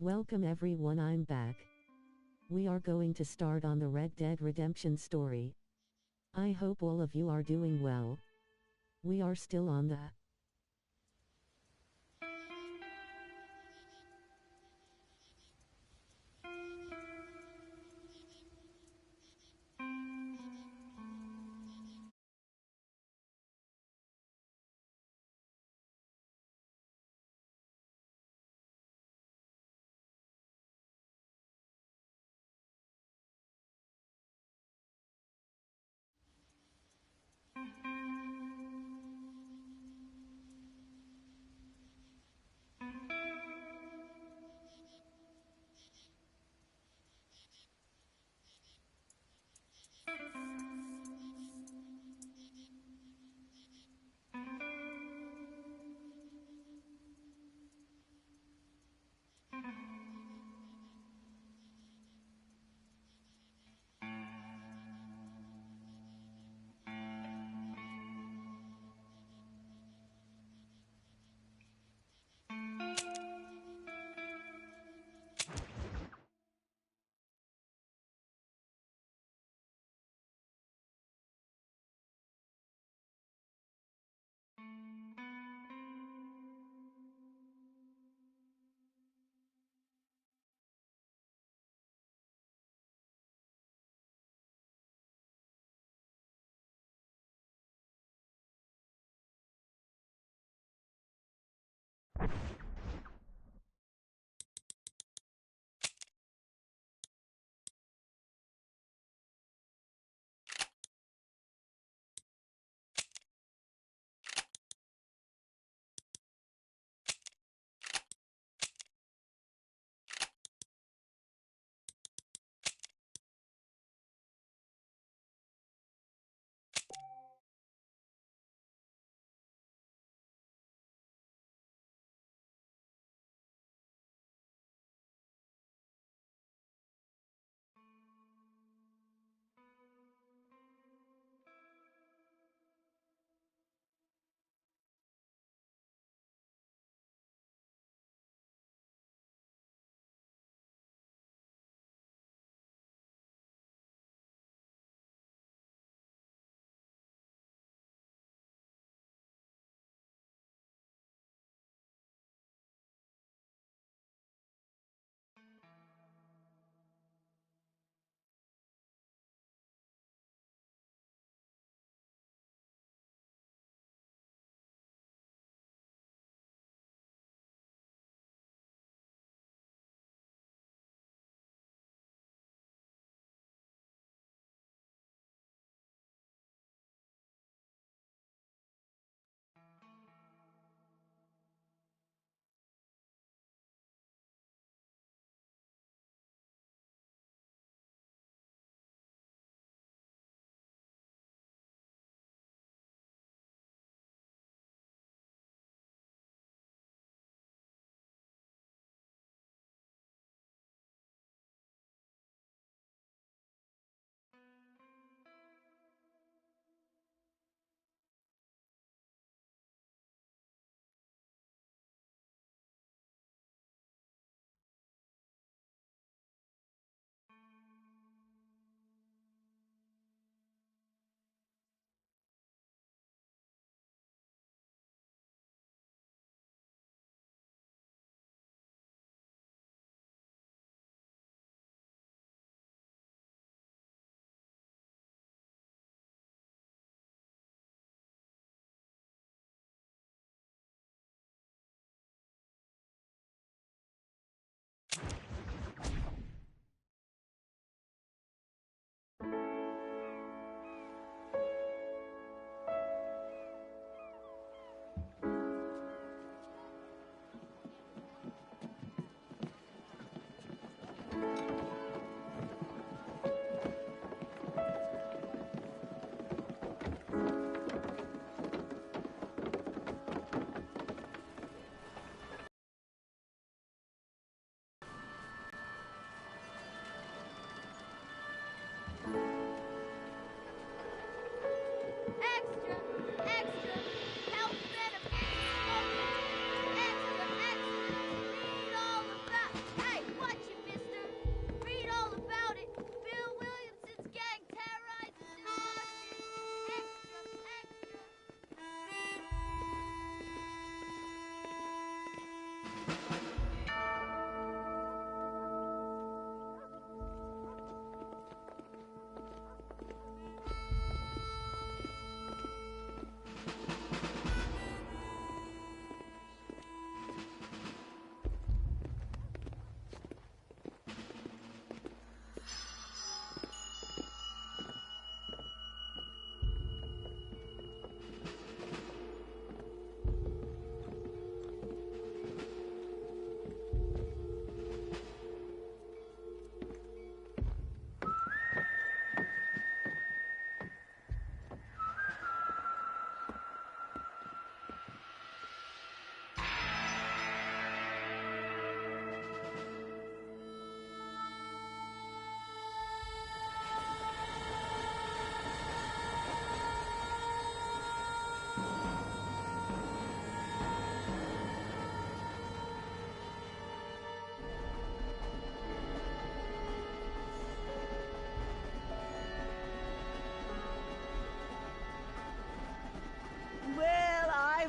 Welcome everyone, I'm back. We are going to start on the Red Dead Redemption story. I hope all of you are doing well. We are still on the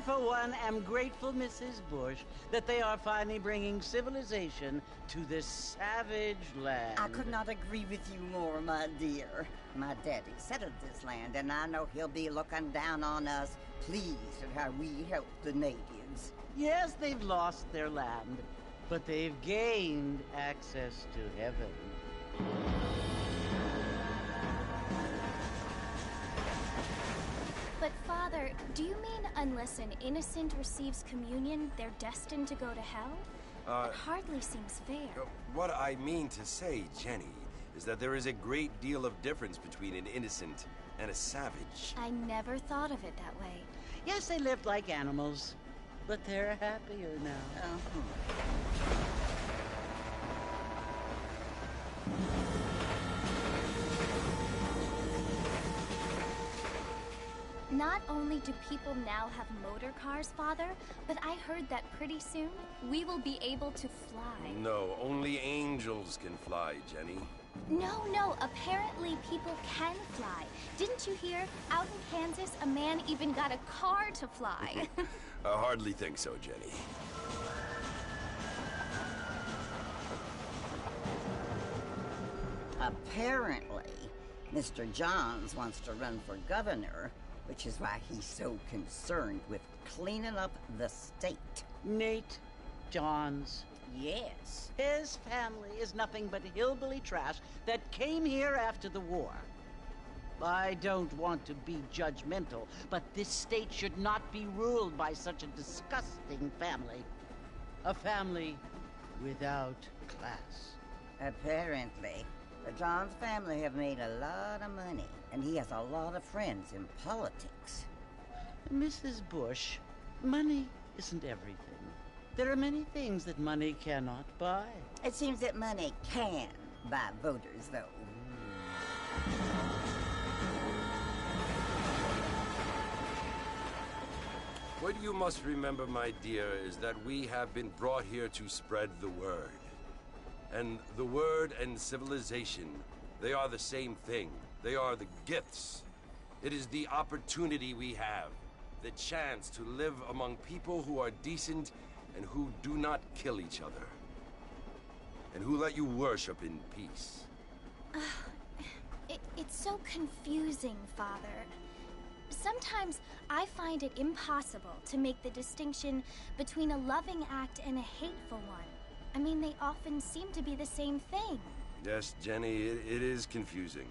for one, am grateful, Mrs. Bush, that they are finally bringing civilization to this savage land. I could not agree with you more, my dear. My daddy settled this land, and I know he'll be looking down on us, pleased at how we help the natives. Yes, they've lost their land, but they've gained access to heaven. But Father, do you mean unless an innocent receives communion, they're destined to go to hell? That hardly seems fair. What I mean to say, Jenny, is that there is a great deal of difference between an innocent and a savage. I never thought of it that way. Yes, they lived like animals, but they're happier now. Not only do people now have motor cars, Father, but I heard that pretty soon we will be able to fly. No, only angels can fly, Jenny. No, apparently people can fly. Didn't you hear? Out in Kansas, a man even got a car to fly. I hardly think so, Jenny. Apparently, Mr. Johns wants to run for governor, which is why he's so concerned with cleaning up the state. Nate Johns. Yes. His family is nothing but hillbilly trash that came here after the war. I don't want to be judgmental, but this state should not be ruled by such a disgusting family. A family without class. Apparently, the Johns family have made a lot of money, and he has a lot of friends in politics. Mrs. Bush, money isn't everything. There are many things that money cannot buy. It seems that money can buy voters, though. What you must remember, my dear, is that we have been brought here to spread the word. And the word and civilization, they are the same thing. They are the gifts. It is the opportunity we have, the chance to live among people who are decent and who do not kill each other, and who let you worship in peace. It's so confusing, Father. Sometimes I find it impossible to make the distinction between a loving act and a hateful one. I mean, they often seem to be the same thing. Yes, Jenny, it is confusing.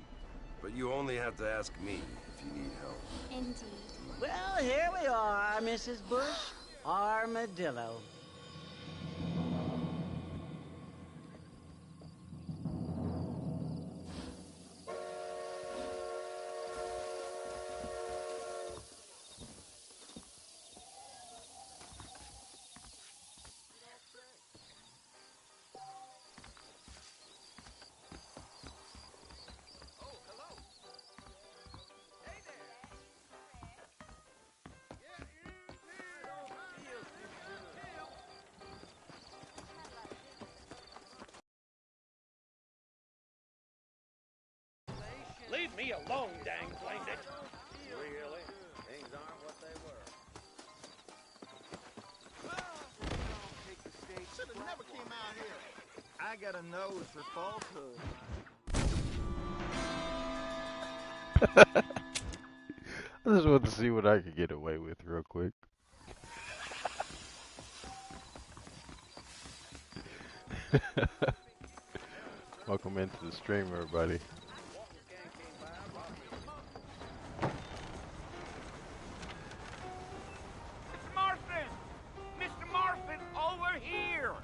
But you only have to ask me if you need help. Indeed. Well, here we are, Mrs. Bush. Armadillo. Leave me alone, dang blamed it. Really? Things aren't what they were. Should have never came out here. I got a nose for falsehood. I just wanted to see what I could get away with real quick. Welcome into the stream, everybody. Mr. Marston, over here!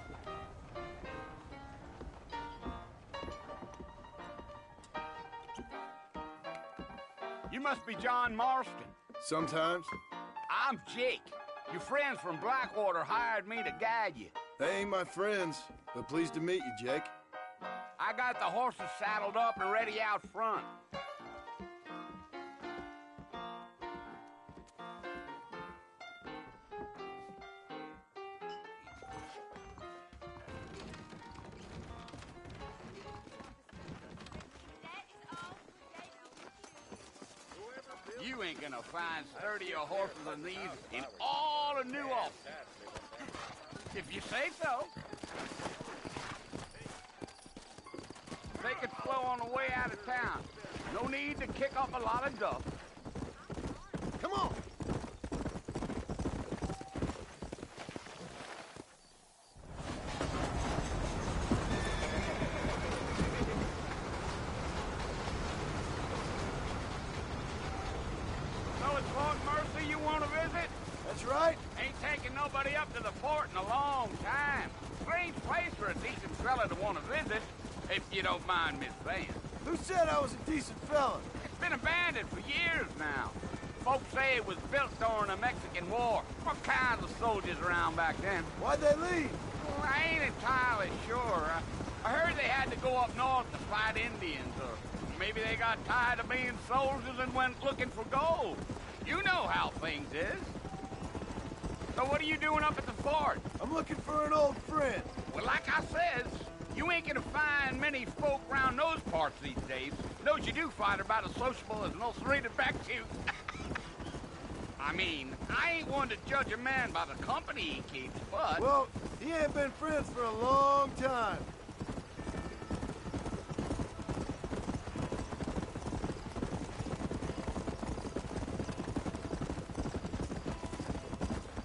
You must be John Marston. Sometimes. I'm Jake. Your friends from Blackwater hired me to guide you. They ain't my friends, but pleased to meet you, Jake. I got the horses saddled up and ready out front. You ain't gonna find sturdier horses than these in all of New Ulm. If you say so. Take it slow on the way out of town. No need to kick up a lot of dust. Come on! So it's Fort Mercy you want to visit? That's right. Ain't taking nobody up to the fort in a long time. Strange place for a decent fella to want to visit, if you don't mind me saying. Who said I was a decent fella? It's been abandoned for years now. Folks say it was built during the Mexican War. What kinds of soldiers around back then? Why'd they leave? Well, I ain't entirely sure. I heard they had to go up north to fight Indians, or maybe they got tired of being soldiers and went looking for gold. You know how things is. So what are you doing up at the fort? I'm looking for an old friend. Well, like I says, you ain't gonna find many folk round those parts these days. Those you do find are about as sociable as an ulcerated back tooth. I mean, I ain't one to judge a man by the company he keeps, but... Well, he ain't been friends for a long time.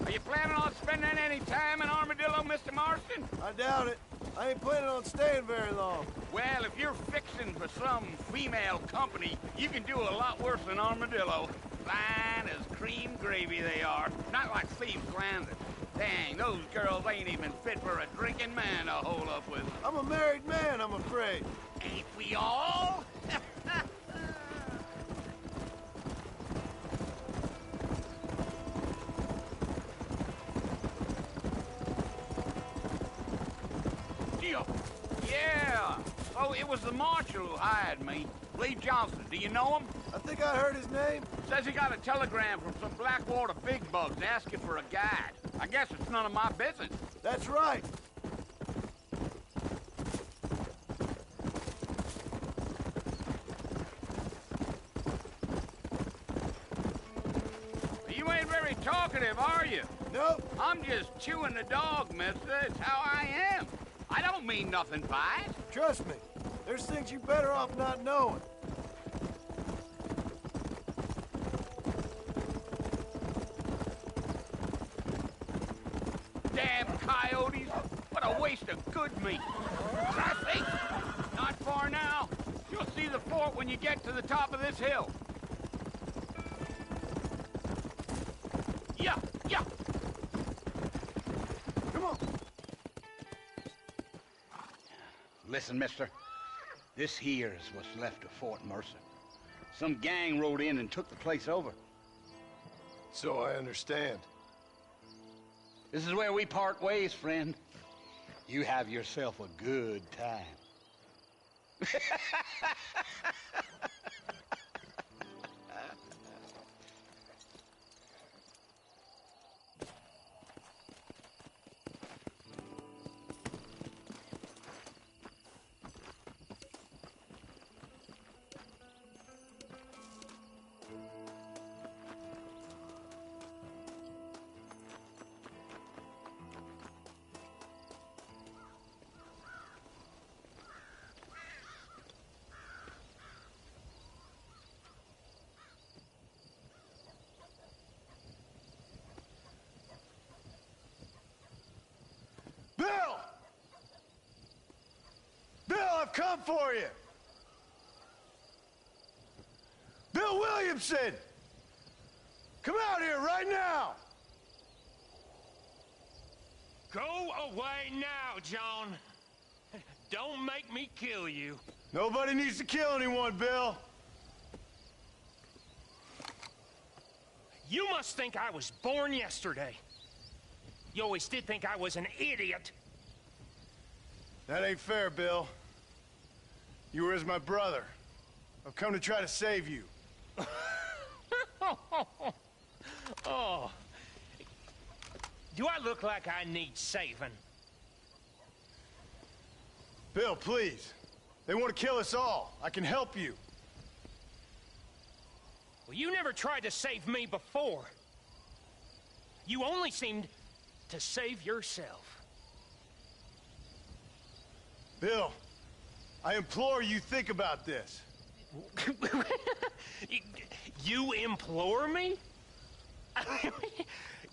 Are you planning on spending any time in Armadillo, Mr. Marston? I doubt it. I ain't planning on staying very long. Well, if you're fixing for some female company, you can do a lot worse than Armadillo. Fine as cream gravy they are. Not like Thieves Landing. Dang, those girls ain't even fit for a drinking man to hole up with. I'm a married man, I'm afraid. Ain't we all? Yeah. Oh, it was the marshal who hired me. Lee Johnson. Do you know him? I think I heard his name. Says he got a telegram from some Blackwater big bugs asking for a guide. I guess it's none of my business. That's right. You ain't very talkative, are you? Nope. I'm just chewing the dog, mister. It's how I am. I don't mean nothing by it. Trust me. There's things you better off not knowing. Damn coyotes. What a waste of good meat. Traffic? Not far now. You'll see the fort when you get to the top of this hill. Yeah, yeah. Come on. Listen, mister. This here is what's left of Fort Mercer. Some gang rode in and took the place over. So I understand. This is where we part ways, friend. You have yourself a good time. Bill! Bill, I've come for you! Bill Williamson! Come out here right now! Go away now, John. Don't make me kill you. Nobody needs to kill anyone, Bill. You must think I was born yesterday. You always did think I was an idiot. That ain't fair, Bill. You were as my brother. I've come to try to save you. Oh. Do I look like I need saving? Bill, please. They want to kill us all. I can help you. Well, you never tried to save me before. You only seemed to save yourself. Bill, I implore you think about this. You implore me?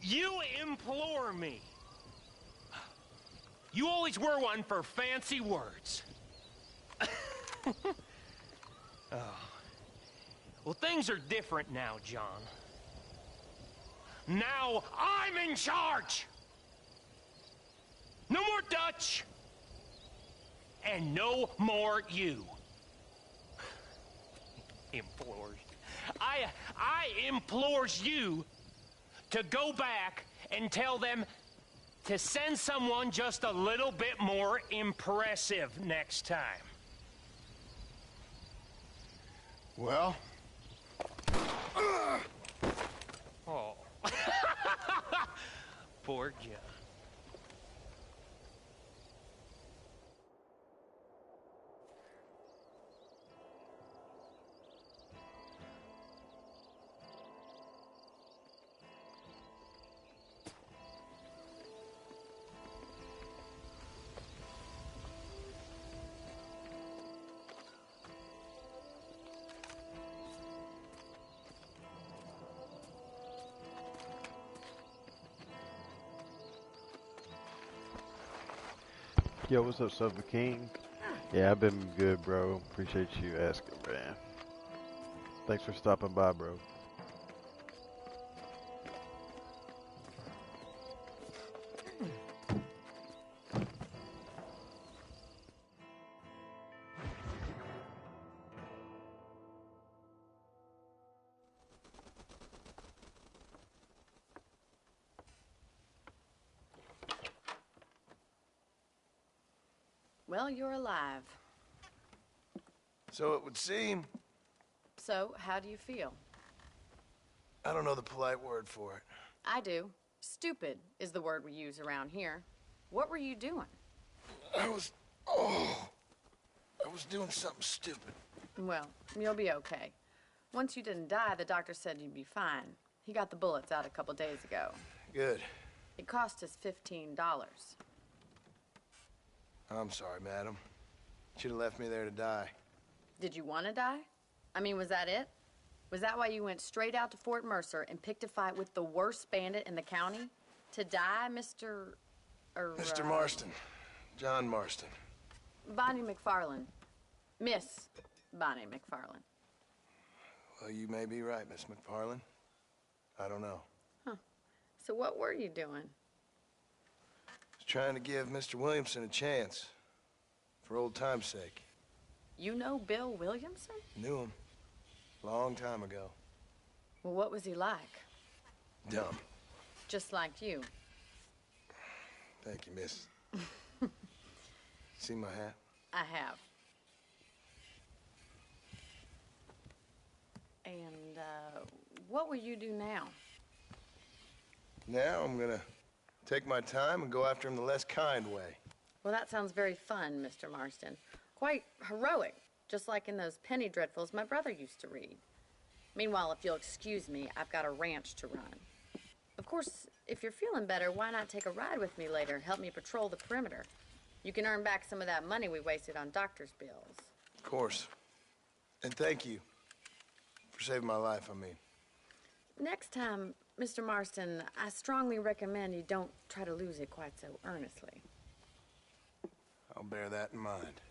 You implore me. You always were one for fancy words. Oh. Well, things are different now, John. Now I'm in charge! No more Dutch! And no more you. Implores. I implores you to go back and tell them to send someone just a little bit more impressive next time. Well? Oh. Poor John. Yo, what's up, Suffer King? Yeah, I've been good, bro. Appreciate you asking, man. Thanks for stopping by, bro. Well, you're alive. So it would seem. So, how do you feel? I don't know the polite word for it. I do. Stupid is the word we use around here. What were you doing? I was doing something stupid. Well, you'll be okay. Once you didn't die, the doctor said you'd be fine. He got the bullets out a couple days ago. Good. It cost us $15. I'm sorry, madam. Should have left me there to die. Did you want to die? I mean, was that it? Was that why you went straight out to Fort Mercer and picked a fight with the worst bandit in the county? To die, Mr. Mr. Marston. John Marston. Bonnie McFarland. Miss Bonnie McFarland. Well, you may be right, Miss McFarland. I don't know. Huh. So what were you doing? I was trying to give Mr. Williamson a chance. For old time's sake. You know Bill Williamson? Knew him. Long time ago. Well, what was he like? Dumb. Just like you. Thank you, miss. See my hat? I have. And, what will you do now? Now I'm gonna take my time and go after him the less kind way. Well, that sounds very fun, Mr. Marston. Quite heroic, just like in those penny dreadfuls my brother used to read. Meanwhile, if you'll excuse me, I've got a ranch to run. Of course, if you're feeling better, why not take a ride with me later and help me patrol the perimeter? You can earn back some of that money we wasted on doctor's bills. Of course. And thank you for saving my life, I mean. Next time, Mr. Marston, I strongly recommend you don't try to lose it quite so earnestly. I'll bear that in mind.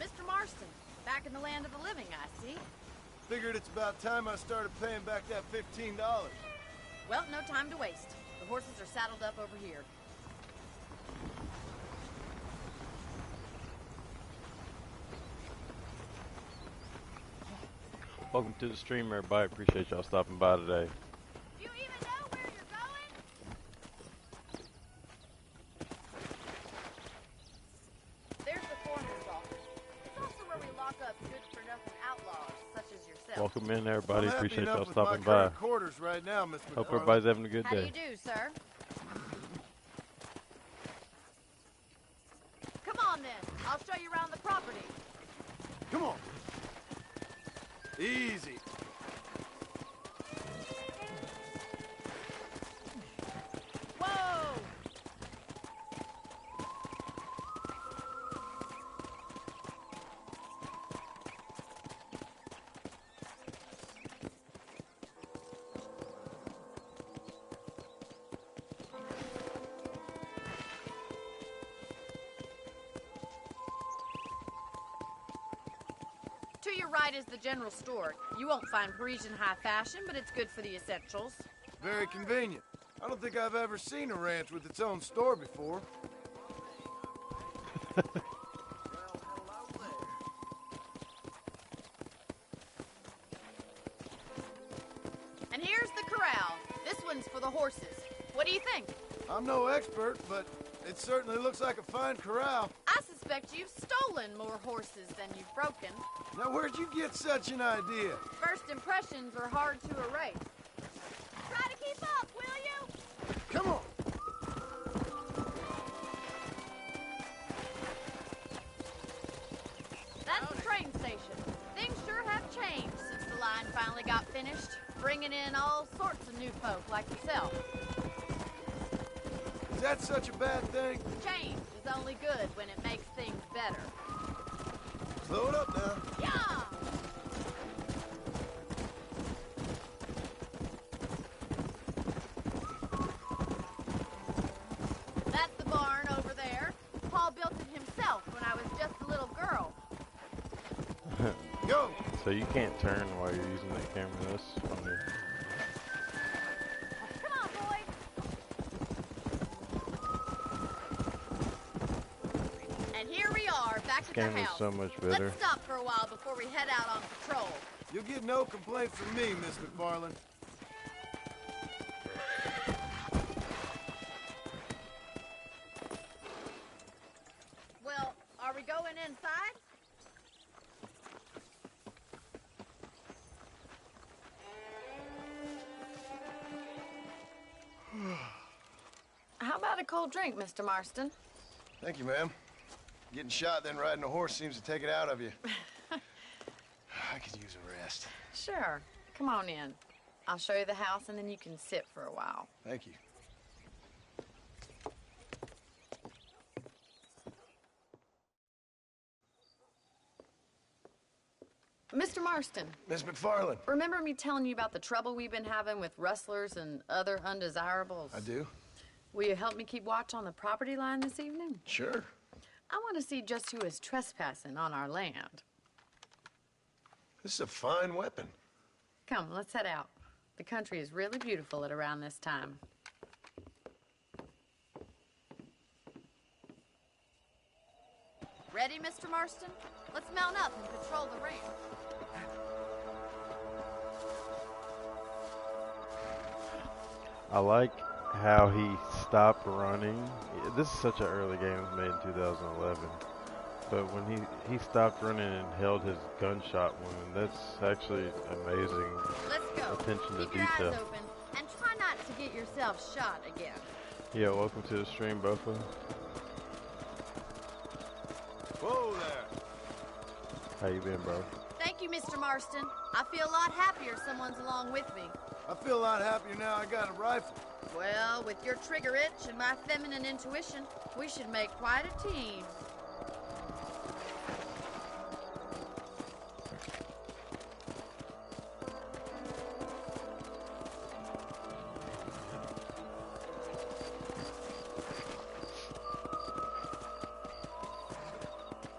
Mr. Marston, back in the land of the living, I see. Figured it's about time I started paying back that $15. Well, no time to waste. The horses are saddled up over here. Welcome to the stream, everybody. Appreciate y'all stopping by today. Do you even know good-for-nothing outlaws such as yourself. Welcome in, everybody. I'm happy Appreciate enough y'all with stopping my by. current quarters right now, Miss Hope McFarland. everybody's having a good How do day. you do, sir? Come on, then. I'll show you around the property. Come on. Easy. Whoa! To your right is the general store. You won't find Parisian high fashion, but it's good for the essentials. Very convenient. I don't think I've ever seen a ranch with its own store before. And here's the corral. This one's for the horses. What do you think? I'm no expert, but it certainly looks like a fine corral. I suspect you've stolen more horses than you've broken. Now, where'd you get such an idea? First impressions are hard to erase. Try to keep up, will you? Come on. That's the train station. Things sure have changed since the line finally got finished, bringing in all sorts of new folk like yourself. Is that such a bad thing? Change is only good when it makes things better. Slow it up now. Yeah! That's the barn over there. Paul built it himself when I was just a little girl. Go! So you can't turn while you're using that camera. That's funny. Come on, boys. And here we are, back at the Camera's house. so much better. Let's stop for a while before we head out on patrol. You'll get no complaint from me, Miss McFarland. Well, are we going inside? How about a cold drink, Mr. Marston? Thank you, ma'am. Getting shot, then riding a horse seems to take it out of you. I could use a rest. Sure. Come on in. I'll show you the house, and then you can sit for a while. Thank you. Mr. Marston, Miss McFarland. remember me telling you about the trouble we've been having with rustlers and other undesirables? I do. Will you help me keep watch on the property line this evening? Sure. I want to see just who is trespassing on our land. This is a fine weapon. Come, let's head out. The country is really beautiful at around this time. Ready, Mr. Marston? Let's mount up and patrol the ranch. I like how he stopped running. This is such an early game. It was made in 2011. But when he stopped running and held his gunshot wound, that's actually amazing. Let's go. Attention to Keep your detail. eyes open and try not to get yourself shot again. Yeah, welcome to the stream, Bofa. Whoa there. How you been, bro? Thank you, Mr. Marston. I feel a lot happier someone's along with me. I feel a lot happier now I got a rifle. Well, with your trigger itch and my feminine intuition, we should make quite a team.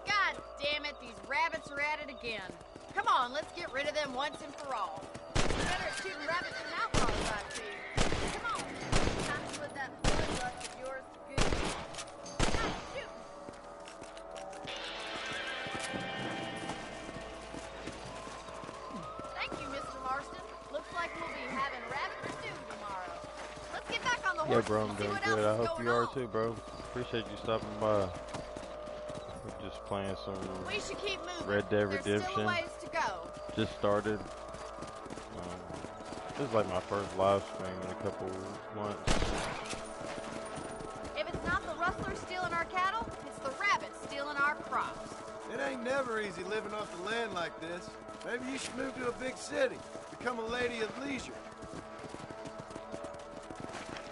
God damn it, these rabbits are at it again. Come on, let's get rid of them once and for all. Better at shooting rabbits than outlaws, I fear. Come on, then. Time to put that bloodlust of yours to good use. Nice shooting. Thank you, Mr. Marston. Looks like we'll be having rabbit stew tomorrow. Let's get back on the Yeah, horse bro, and I'm see doing what good. I else is hope going you are on. too, bro. Appreciate you stopping by. We're just playing some We should keep moving. Red Dead There's still a Redemption. ways to go. Just started. This is like my first live stream in a couple months. If it's not the rustlers stealing our cattle, it's the rabbits stealing our crops. It ain't never easy living off the land like this. Maybe you should move to a big city. Become a lady of leisure.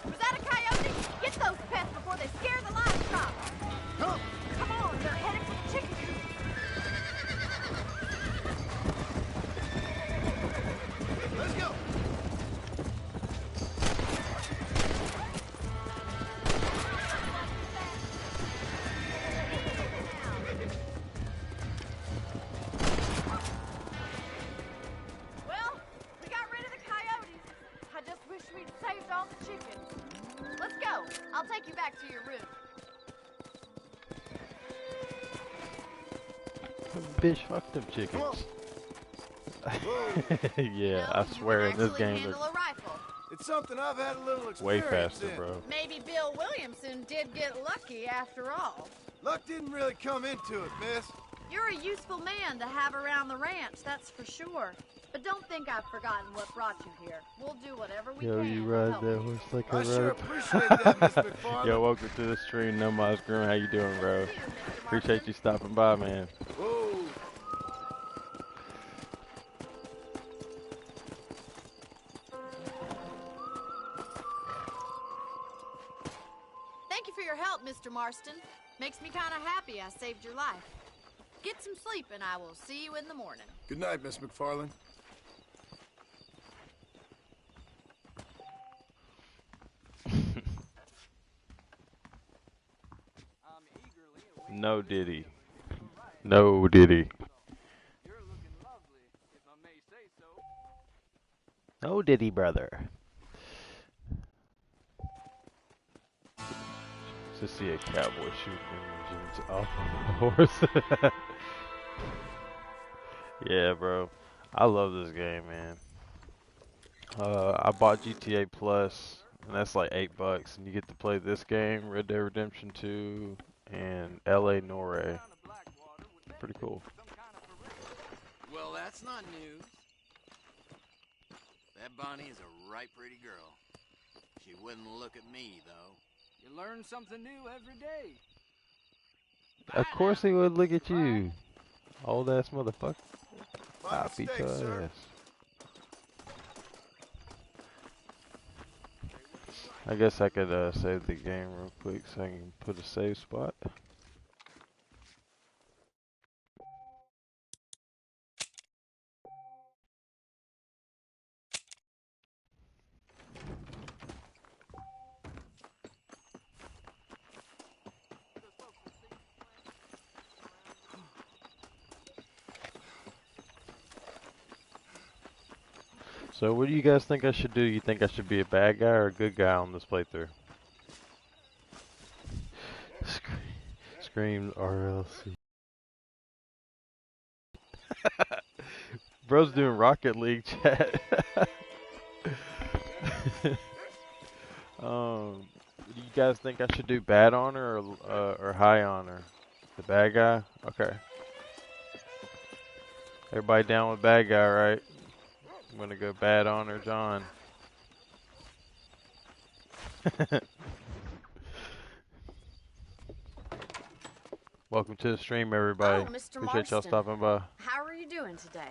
Was that a coyote? Get those pests before they scare the livestock. Come! Come on, they're heading for the chicken coop. Let's go! Well, we got rid of the coyotes. I just wish we'd saved all the chickens. Let's go. I'll take you back to your room. Bitch, fuck them chickens. Yeah, I swear in this game handle a rifle. It's something I've had a little experience way faster, in. bro. Maybe Bill Williamson did get lucky after all. Luck didn't really come into it, miss. You're a useful man to have around the ranch, that's for sure. But don't think I've forgotten what brought you here. We'll do whatever we Yo, can you to ride help that you. horse like a I sure rope. appreciate that, Miss McFarland. Yo, welcome to the stream. No Miles Groom. How you doing, bro? Appreciate you stopping by, man. Whoa. Thank you for your help, Mr. Marston. Makes me kind of happy I saved your life. Get some sleep and I will see you in the morning. Good night, Miss McFarland. No Diddy. No Diddy. No Diddy, brother. To see a cowboy shooting engines off of a horse. Yeah, bro. I love this game, man. I bought GTA Plus, and that's like $8, and you get to play this game, Red Dead Redemption 2, and LA Noire. Pretty cool. Well, that's not news. That Bonnie is a right pretty girl. She wouldn't look at me, though. You learn something new every day. Of course he would look at you, old ass motherfucker. I'll beat your ass. I guess I could save the game real quick so I can put a save spot. So what do you guys think I should do? You think I should be a bad guy or a good guy on this playthrough? Screams RLC. Bro's doing Rocket League chat. Do you guys think I should do bad honor or high honor? The bad guy? Okay. Everybody down with bad guy, right? I'm gonna go bad honor John. Welcome to the stream, everybody. Oh, Mr. Appreciate y'all Marston. stopping by. How are you doing today?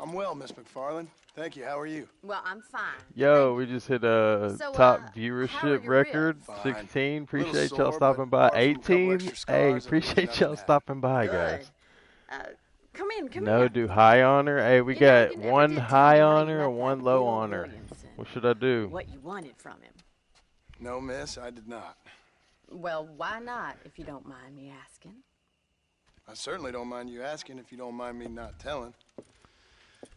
I'm well, Miss McFarland. Thank you. How are you? Well, I'm fine. Yo, we just hit a So, top how are viewership your record. ribs? 16. Little Appreciate sore, y'all but stopping by. apart from a couple 18. extra Hey, scars, it was appreciate nothing y'all bad. stopping by, Good. guys. Come in. No, do high honor. Hey, we You know, got you never one did tell high me how you honor met and one that low Bill honor. Williamson. What should I do? What you wanted from him. No, miss, I did not. Well, why not, if you don't mind me asking? I certainly don't mind you asking if you don't mind me not telling.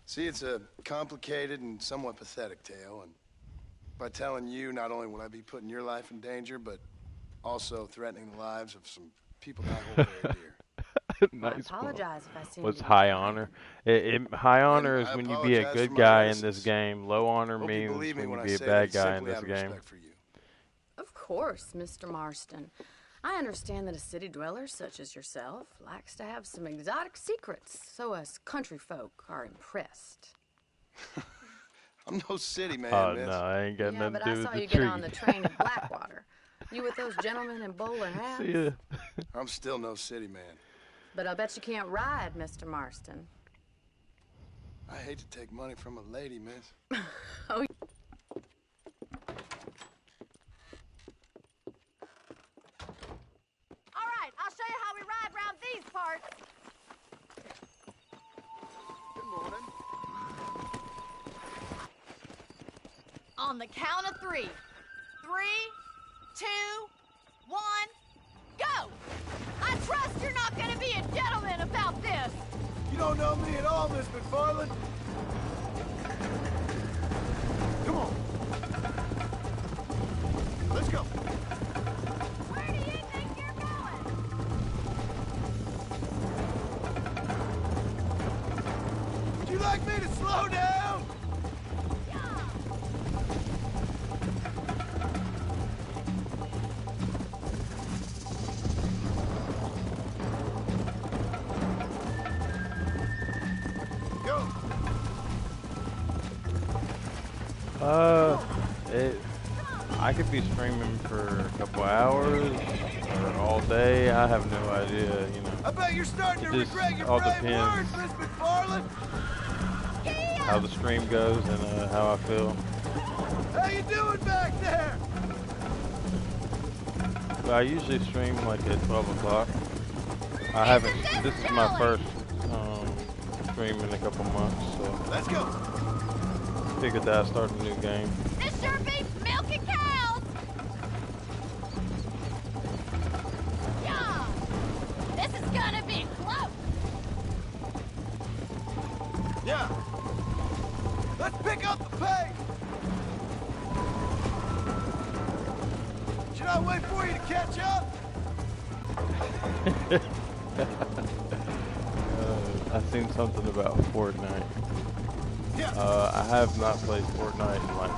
See, it's a complicated and somewhat pathetic tale, and by telling you, not only will I be putting your life in danger, but also threatening the lives of some people I hold very dear. Nice. I apologize if I seem What's to be high kind. honor? High honor is I when you be a apologize good for my guy in racist. this game. Low honor Hope you means believe me when when you I be a say bad that guy in simply this out of game. respect for you. Of course, Mr. Marston. I understand that a city dweller such as yourself likes to have some exotic secrets, so us country folk are impressed. I'm no city man, Oh, miss. no, I ain't got Yeah, nothing but to do I with saw the you tree. get on the train in Blackwater. You with those gentlemen in bowler hats? See ya. I'm still no city man. But I bet you can't ride, Mr. Marston. I hate to take money from a lady, miss. Oh. All right, I'll show you how we ride around these parts. Good morning. On the count of 3. 3, 2, 1, go! I trust you're not gonna be a gentleman about this. You don't know me at all, Miss McFarland. Come on. Let's go. Where do you think you're going? Would you like me to slow down? I could be streaming for a couple hours or all day. I have no idea, you know. I bet you're starting to It just regret your all brave depends. words, Miss McFarland. How the stream goes and how I feel. How you doing back there? But I usually stream like at 12 o'clock. I haven't. This is my first stream in a couple months, so. Let's go. Figured that I'd start a new game. This sure beats milking cows. Yeah, this is gonna be close. Yeah. Let's pick up the pace. Should I wait for you to catch up? I've seen something about Fortnite. I have not played Fortnite in like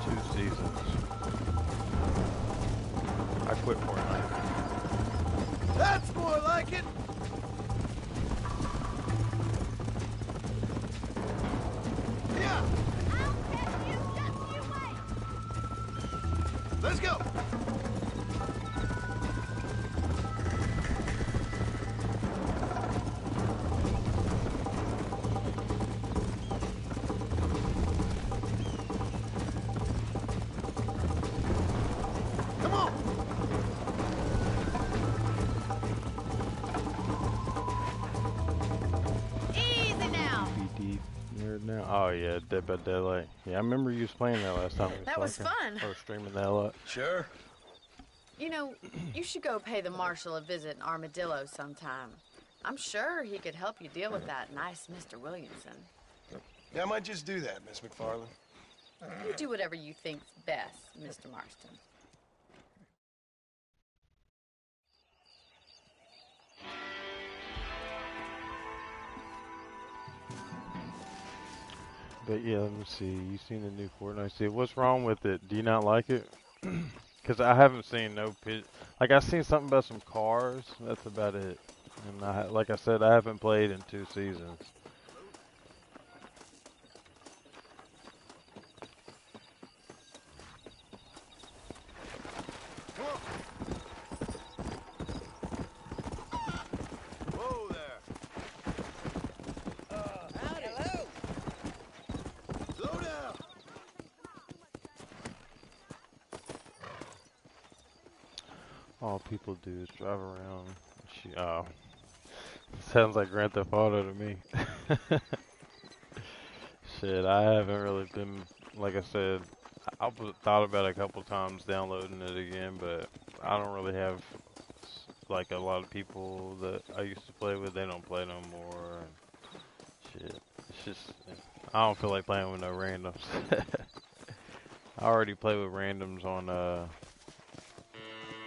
2 seasons. I quit Fortnite. That's more like it. Yeah. I'll catch you, just you wait. Let's go. Come on. Easy now. BD nerd now. Oh yeah, Dead by Daylight. Yeah, I remember you was playing that last time. That was fun. I was streaming that a lot. Sure. You know, you should go pay the marshal a visit in Armadillo sometime. I'm sure he could help you deal with that nice Mr. Williamson. Yeah, I might just do that, Miss McFarland. You do whatever you think's best, Mr. Marston. But yeah, let me see. You seen the new Fortnite? See, what's wrong with it? Do you not like it? Because I haven't seen no like I seen something about some cars. That's about it. And like I said, I haven't played in 2 seasons. Whoa there. Hello. Slow down. All people do is drive around. Oh, sounds like Grand Theft Auto to me. Shit, I haven't really been, like I said, I thought about it a couple times downloading it again, but I don't really have like a lot of people that I used to play with. They don't play no more. And shit, it's just I don't feel like playing with no randoms. I already play with randoms on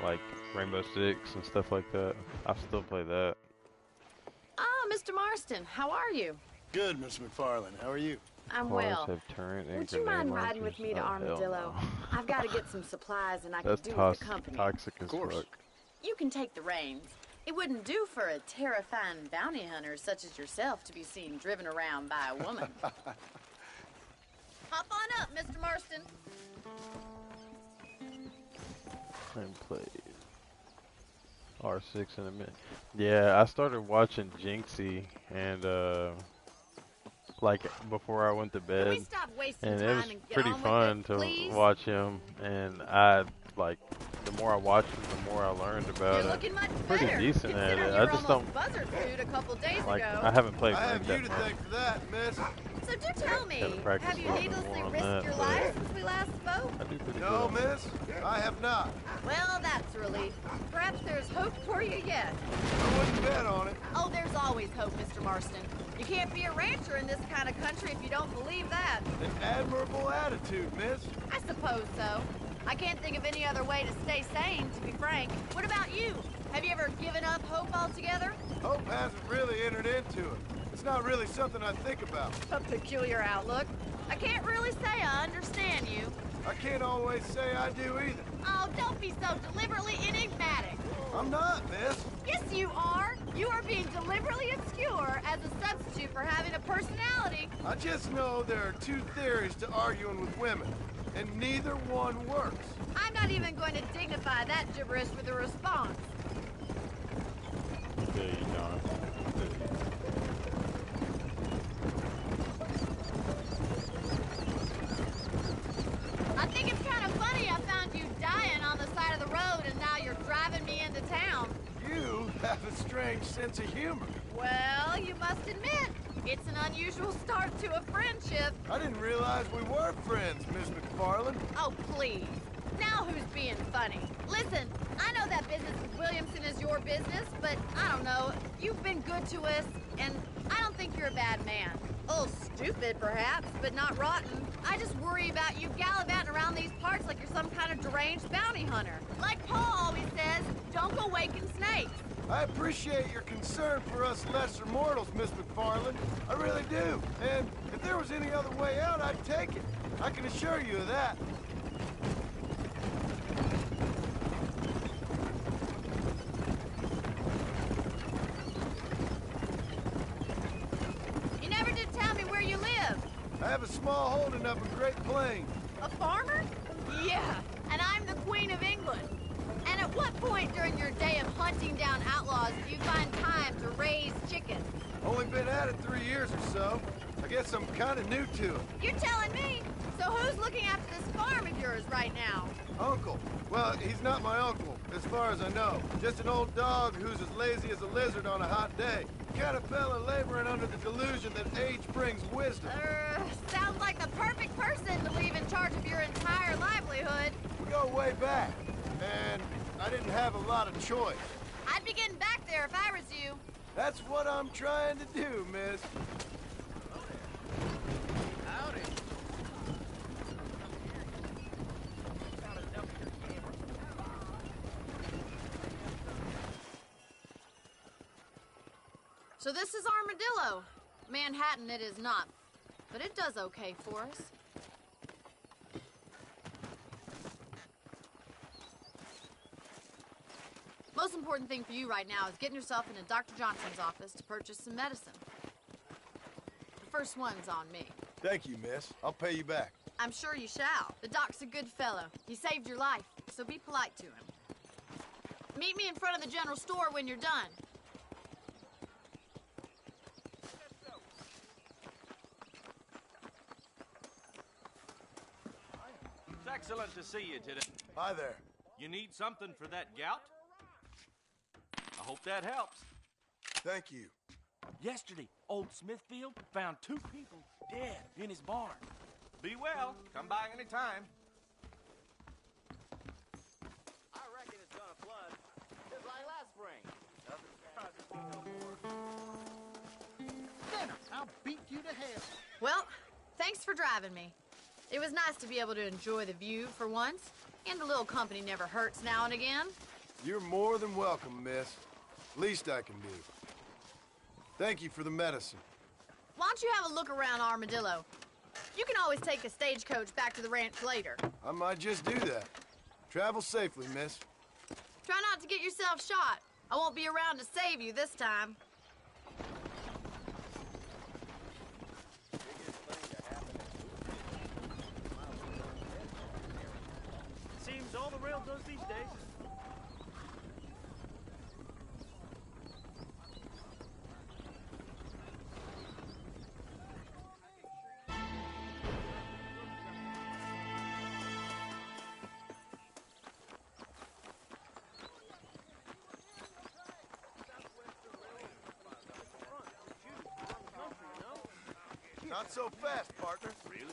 like Rainbow Six and stuff like that. I still play that. Ah, Mr. Marston, how are you? Good, Miss McFarland. How are you? I'm Cars well. have turret and Would you grenade mind riding with launchers. me to Oh, hell Armadillo? no. I've got to get some supplies and I That's could do with the company. toxic as Of course. fuck. You can take the reins. It wouldn't do for a terrifying bounty hunter such as yourself to be seen driven around by a woman. Hop on up, Mr. Marston. And play R6 in a minute. Yeah, I started watching Jinxie and like before I went to bed, Can we stop wasting and time it was and get pretty on with fun it, to please? watch him. And I like the more I watched him, the more I learned about You're it. looking much Pretty better, decent at considering it. you I were just almost don't buzzard food a couple days like. ago. I haven't played I Red have Dead you to much. thank for that, miss. So do tell me, Gotta practice have you a little bit needlessly more on risked that, your but- life since we last spoke? I do pretty No, good. miss, I have not. Well, that's a relief. Perhaps there's hope for you yet. I wouldn't bet on it. Oh, there's always hope, Mr. Marston. You can't be a rancher in this kind of country if you don't believe that. An admirable attitude, miss. I suppose so. I can't think of any other way to stay sane, to be frank. What about you? Have you ever given up hope altogether? Hope hasn't really entered into it. It's not really something I think about. A peculiar outlook. I can't really say I understand you. I can't always say I do either. Oh, don't be so deliberately enigmatic. I'm not, miss. Yes, you are. You are being deliberately obscure as a substitute for having a personality. I just know there are two theories to arguing with women, and neither one works. I'm not even going to dignify that gibberish with a response. There you go. I think it's kind of funny I found you dying on the side of the road and now you're driving me into town. You have a strange sense of humor. Well, you must admit, it's an unusual start to a friendship. I didn't realize we were friends, Miss McFarland. Oh, please. Now who's being funny? Listen, I know that business with Williamson is your business, but I don't know. You've been good to us, and I don't think you're a bad man. A little stupid, perhaps, but not rotten. I just worry about you gallivanting around these parts like you're some kind of deranged bounty hunter. Like Paul always says, don't go waking snakes. I appreciate your concern for us lesser mortals, Miss McFarland. I really do. And if there was any other way out, I'd take it. I can assure you of that. You never did tell me where you live. I have a small holding up in Great Plains. A farmer? Yeah, and I'm the Queen of England. And at what point during your day of hunting down outlaws do you find time to raise chickens? Only been at it 3 years or so. I guess I'm kind of new to it. You're telling me? So who's looking after this farm of yours right now? Uncle. Well, he's not my uncle, as far as I know. Just an old dog who's as lazy as a lizard on a hot day. Kind of fella laboring under the delusion that age brings wisdom. Sounds like the perfect person to leave in charge of your entire livelihood. We go way back, and I didn't have a lot of choice. I'd be getting back there if I was you. That's what I'm trying to do, miss. Howdy. So this is Armadillo. Manhattan it is not, but it does okay for us. Most important thing for you right now is getting yourself into Dr. Johnson's office to purchase some medicine. The first one's on me. Thank you, miss. I'll pay you back. I'm sure you shall. The doc's a good fellow. He saved your life, so be polite to him. Meet me in front of the general store when you're done. It's excellent to see you today. Hi there. You need something for that gout? I hope that helps. Thank you. Yesterday, old Smithfield found 2 people dead in his barn. Be well. Come by any time. I reckon it's gonna flood, just like last spring. Dennis, I'll beat you to hell. Well, thanks for driving me. It was nice to be able to enjoy the view for once, and a little company never hurts now and again. You're more than welcome, miss. Least I can do. Thank you for the medicine. Why don't you have a look around Armadillo? You can always take a stagecoach back to the ranch later. I might just do that. Travel safely, miss. Try not to get yourself shot. I won't be around to save you this time. Seems all the rail does these days. Not so fast, partner. Really?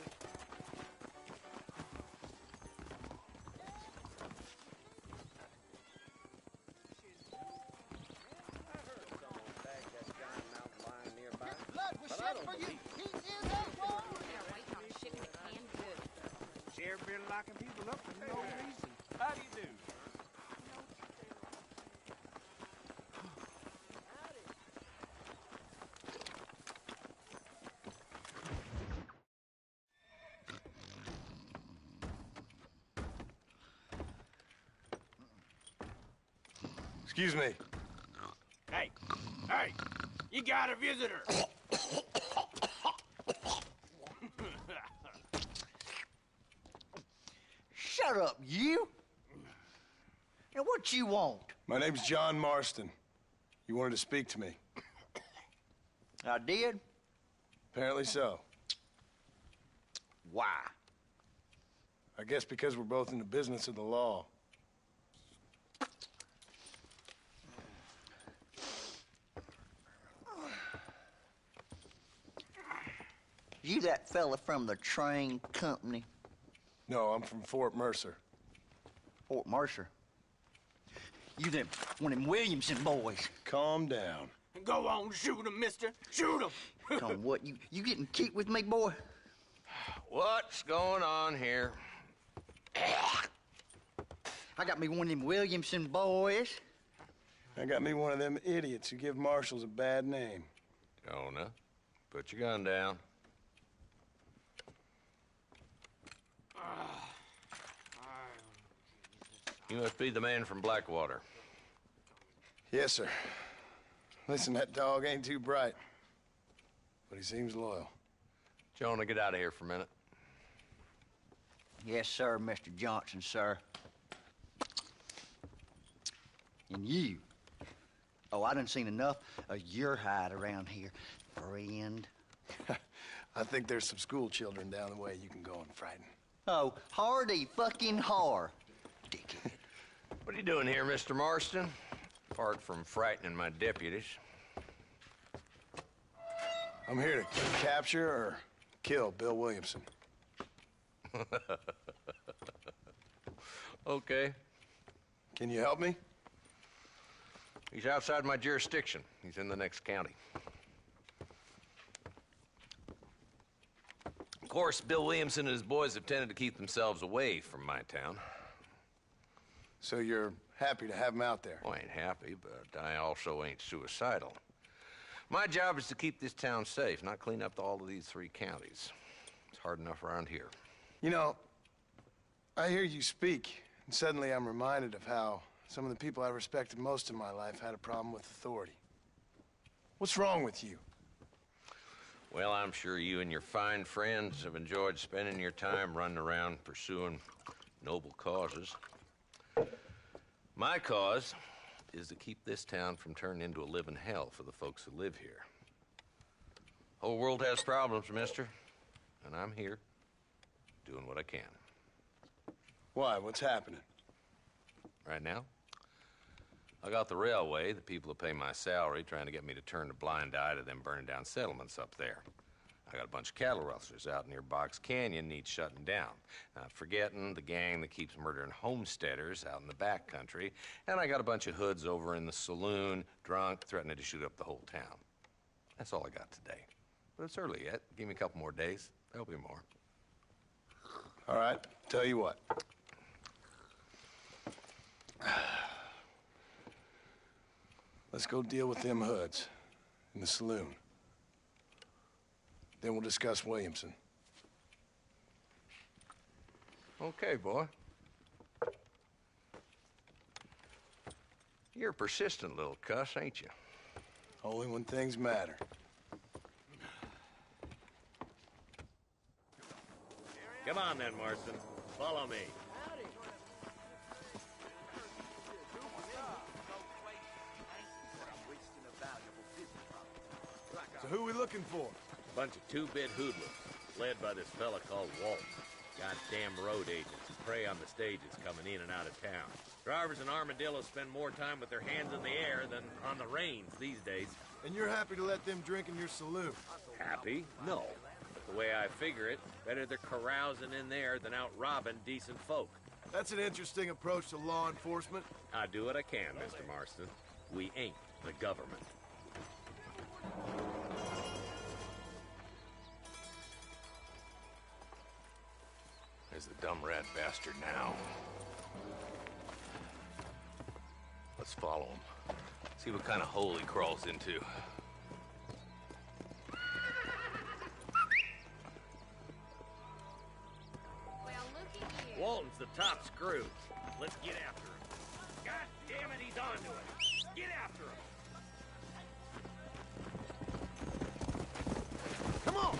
Sheriff been locking people up for no reason. How do you do? Excuse me. Hey, hey, you got a visitor. Shut up, you! Now, what you want? My name's John Marston. You wanted to speak to me. I did? Apparently so. Why? I guess because we're both in the business of the law. You that fella from the train company? No, I'm from Fort Mercer. Fort Mercer? You them, one of them Williamson boys. Calm down. Go on, shoot him, mister. Shoot him. Come on, what, you getting keep with me, boy? What's going on here? I got me one of them Williamson boys. I got me one of them idiots who give marshals a bad name. Jonah, put your gun down. You must be the man from Blackwater. Yes, sir. Listen, that dog ain't too bright, but he seems loyal. Jonah, get out of here for a minute. Yes, sir, Mr. Johnson, sir. And you. Oh, I done seen enough of your hide around here, friend. I think there's some school children down the way you can go and frighten. Oh, hardy fucking har. Dickhead. What are you doing here, Mr. Marston? Apart from frightening my deputies. I'm here to capture or kill Bill Williamson. Okay. Can you help me? He's outside my jurisdiction. He's in the next county. Of course, Bill Williamson and his boys have tended to keep themselves away from my town. So you're happy to have him out there? Well, I ain't happy, but I also ain't suicidal. My job is to keep this town safe, not clean up all of these 3 counties. It's hard enough around here. You know, I hear you speak, and suddenly I'm reminded of how some of the people I respected most in my life had a problem with authority. What's wrong with you? Well, I'm sure you and your fine friends have enjoyed spending your time running around pursuing noble causes. My cause is to keep this town from turning into a living hell for the folks who live here. Whole world has problems, mister, and I'm here doing what I can. Why? What's happening? Right now, I got the railway, the people who pay my salary, trying to get me to turn a blind eye to them burning down settlements up there. I got a bunch of cattle rustlers out near Box Canyon needs shutting down. Not forgetting the gang that keeps murdering homesteaders out in the back country. And I got a bunch of hoods over in the saloon, drunk, threatening to shoot up the whole town. That's all I got today. But it's early yet. Give me a couple more days. There'll be more. All right, tell you what. Let's go deal with them hoods in the saloon. Then we'll discuss Williamson. Okay, boy. You're a persistent little cuss, ain't you? Only when things matter. Come on then, Marston. Follow me. So who we looking for? Bunch of two-bit hoodlums, led by this fella called Walt. Goddamn road agents who prey on the stages coming in and out of town. Drivers and armadillos spend more time with their hands in the air than on the reins these days. And you're happy to let them drink in your saloon? Happy? No. But the way I figure it, better they're carousing in there than out robbing decent folk. That's an interesting approach to law enforcement. I do what I can, Mr. Marston. We ain't the government. There's the dumb rat bastard now. Let's follow him. See what kind of hole he crawls into. Walton's the top screw. Let's get after him. God damn it, he's onto it. Get after him. Come on!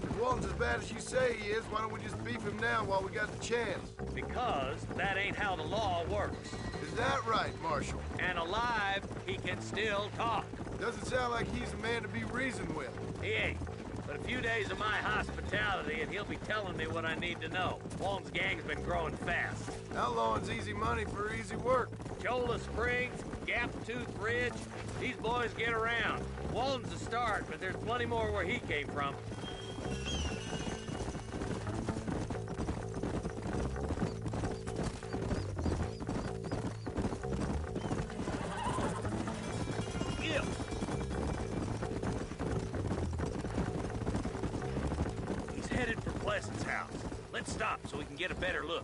If Walton's as bad as you say he is, why don't we just beef him now while we got the chance? Because that ain't how the law works. Is that right, Marshal? And alive, he can still talk. Doesn't sound like he's a man to be reasoned with. He ain't. But a few days of my hospitality and he'll be telling me what I need to know. Walton's gang's been growing fast. Outlawing's easy money for easy work. Cholla Springs, Gap Tooth Ridge, these boys get around. Walton's a start, but there's plenty more where he came from. Let's stop so we can get a better look.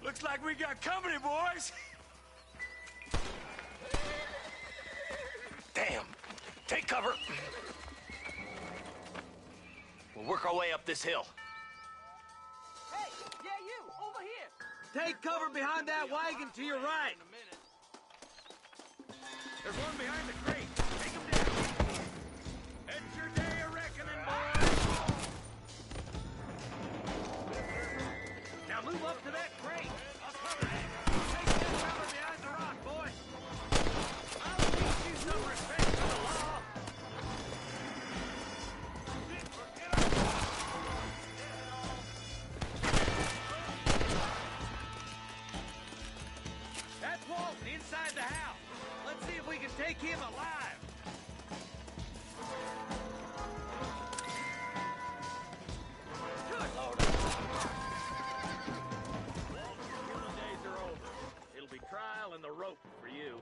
Looks like we got company, boys. Damn. Take cover. We'll work our way up this hill. Take cover behind that wagon to your right. There's one behind the crate. Take him down. It's your day of reckoning, boys. Now move up to that crate. I'll cover it. Take that cover behind the rock, boy. I'll teach you some respect for the law. That's Walton inside the house. Let's see if we can take him alive. Good Lord. Walton's days are over. It'll be trial and the rope for you.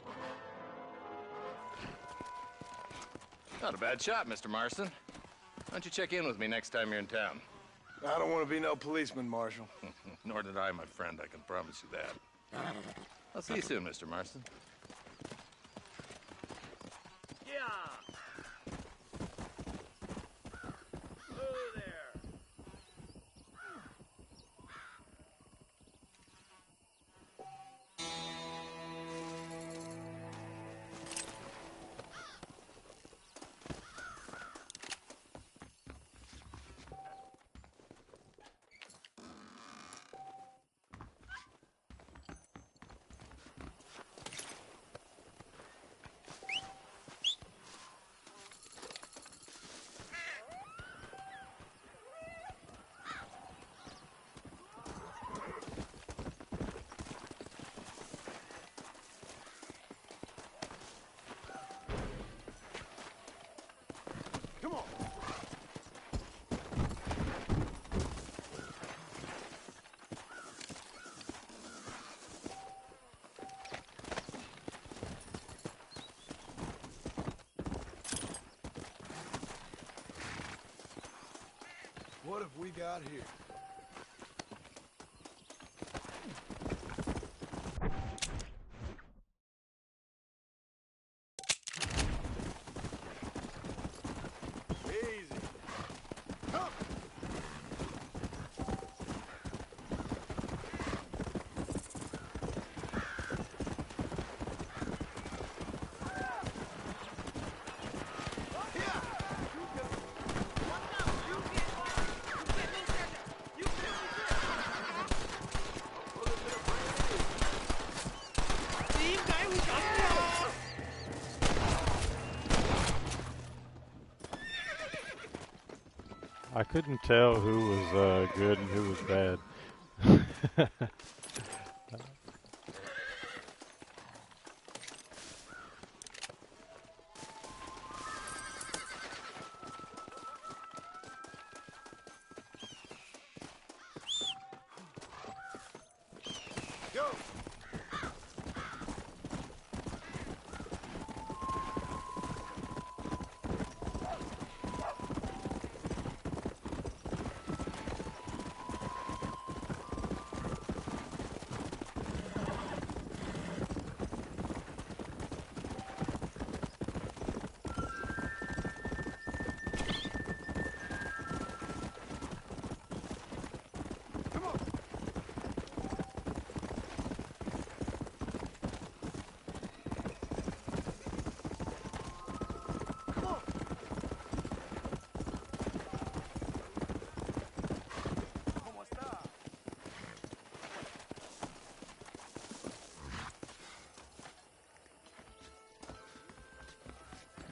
Not a bad shot, Mr. Marston. Why don't you check in with me next time you're in town? I don't want to be no policeman, Marshal. Nor did I, my friend. I can promise you that. I'll see you soon, Mr. Marston. Yeah. Oh, there. Come on. What have we got here? I couldn't tell who was good and who was bad. Go!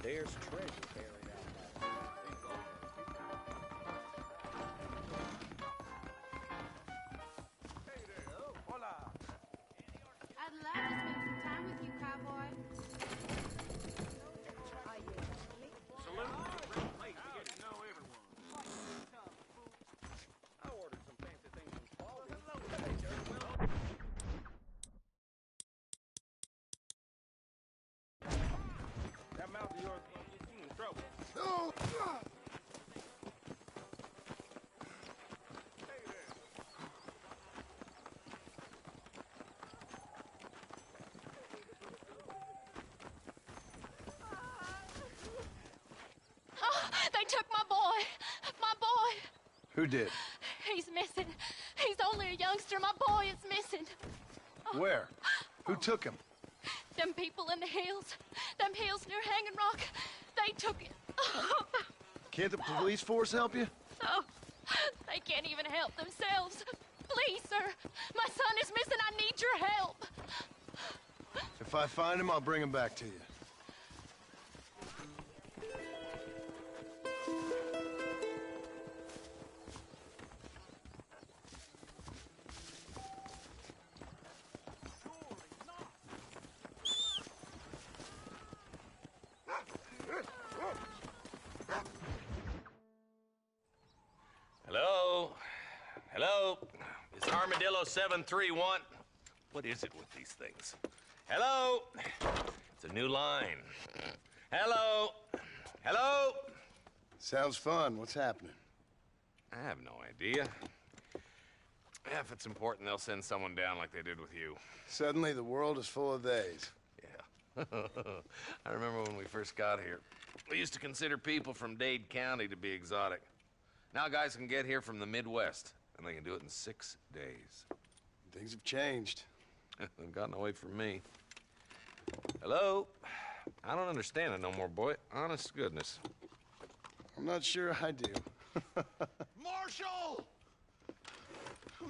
There's treasure buried out there. I'd love to spend some time with you, cowboy. I ordered some fancy things from Spalding. That mouth of yours gonna get you in trouble. Oh, they took my boy. My boy. Who did? He's missing. He's only a youngster. My boy is missing. Where? Who took him? Them people in the hills. Them hills near Hanging Rock. They took it. Can't the police force help you? Oh, they can't even help themselves. Please, sir. My son is missing. I need your help. If I find him, I'll bring him back to you. Hello? Hello? Is Armadillo 731? What is it with these things? Hello? It's a new line. Hello? Hello? Sounds fun. What's happening? I have no idea. Yeah, if it's important, they'll send someone down like they did with you. Suddenly, the world is full of theys. Yeah. I remember when we first got here. We used to consider people from Dade County to be exotic. Now guys can get here from the Midwest, and they can do it in 6 days. Things have changed. They've gotten away from me. Hello? I don't understand it no more, boy. Honest to goodness. I'm not sure I do. Marshal!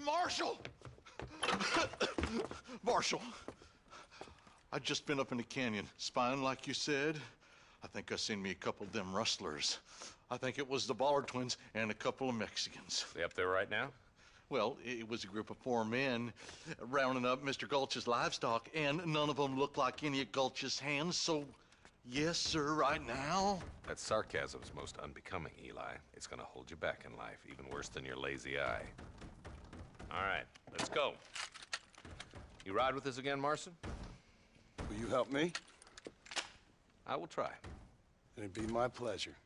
Marshal! Marshal! I just been up in the canyon, spying like you said. I think I seen me a couple of them rustlers. I think it was the Ballard twins and a couple of Mexicans. They up there right now? Well, it was a group of 4 men rounding up Mr. Gulch's livestock, and none of them looked like any of Gulch's hands, so yes, sir, right now. That sarcasm's most unbecoming, Eli. It's gonna hold you back in life, even worse than your lazy eye. All right, let's go. You ride with us again, Marson? Will you help me? I will try. It'd be my pleasure.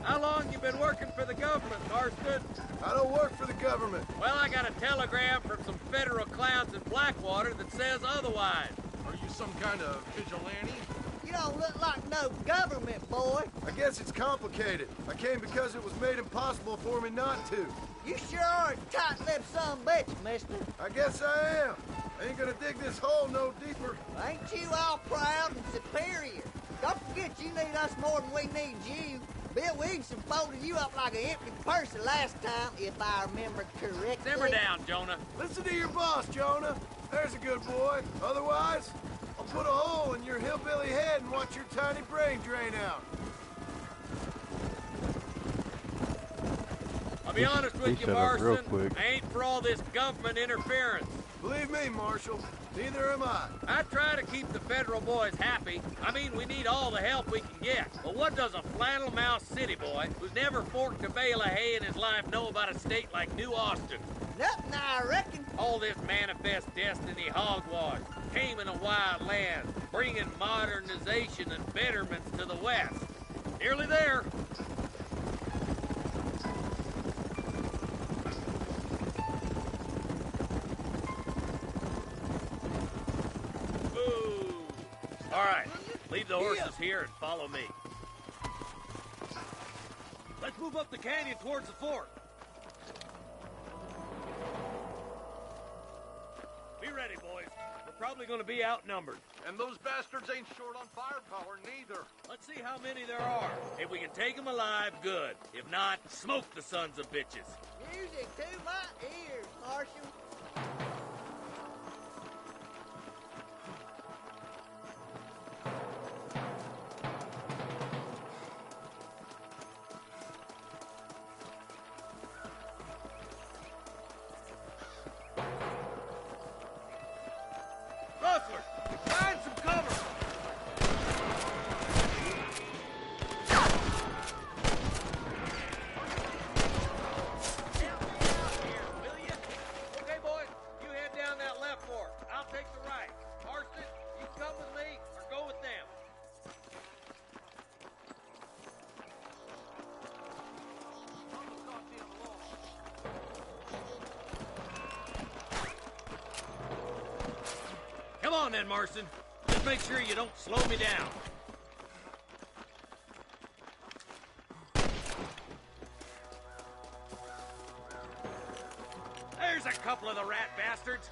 How long you been working for the government, Marston? I don't work for the government. Well, I got a telegram from some federal clowns in Blackwater that says otherwise. Are you some kind of vigilante? You don't look like no government, boy. I guess it's complicated. I came because it was made impossible for me not to. You sure are a tight-lipped son of a bitch, mister. I guess I am. I ain't gonna dig this hole no deeper. Ain't you all proud and superior? Don't forget you need us more than we need you. Bill Williamson folded you up like an empty person last time, if I remember correctly. Simmer down, Jonah. Listen to your boss, Jonah. There's a good boy. Otherwise, I'll put a hole in your hillbilly head and watch your tiny brain drain out. I'll be honest with you, Marston. I ain't for all this government interference. Believe me, Marshal, neither am I. I try to keep the federal boys happy. I mean, we need all the help we can get. But what does a flannel-mouthed city boy who's never forked a bale of hay in his life know about a state like New Austin? Nothing, I reckon. All this manifest destiny hogwash, taming a wild land, bringing modernization and betterments to the West. Nearly there. All right, leave the horses here and follow me. Let's move up the canyon towards the fort. Be ready, boys. We're probably going to be outnumbered. And those bastards ain't short on firepower, neither. Let's see how many there are. If we can take them alive, good. If not, smoke the sons of bitches. Music to my ears, Marshal. Rustler, find some cover! Okay, boys, you head down that left fork. I'll take the right. Marston, you come with me or go with them. Come on then, Marston. Just make sure you don't slow me down. There's a couple of the rat bastards.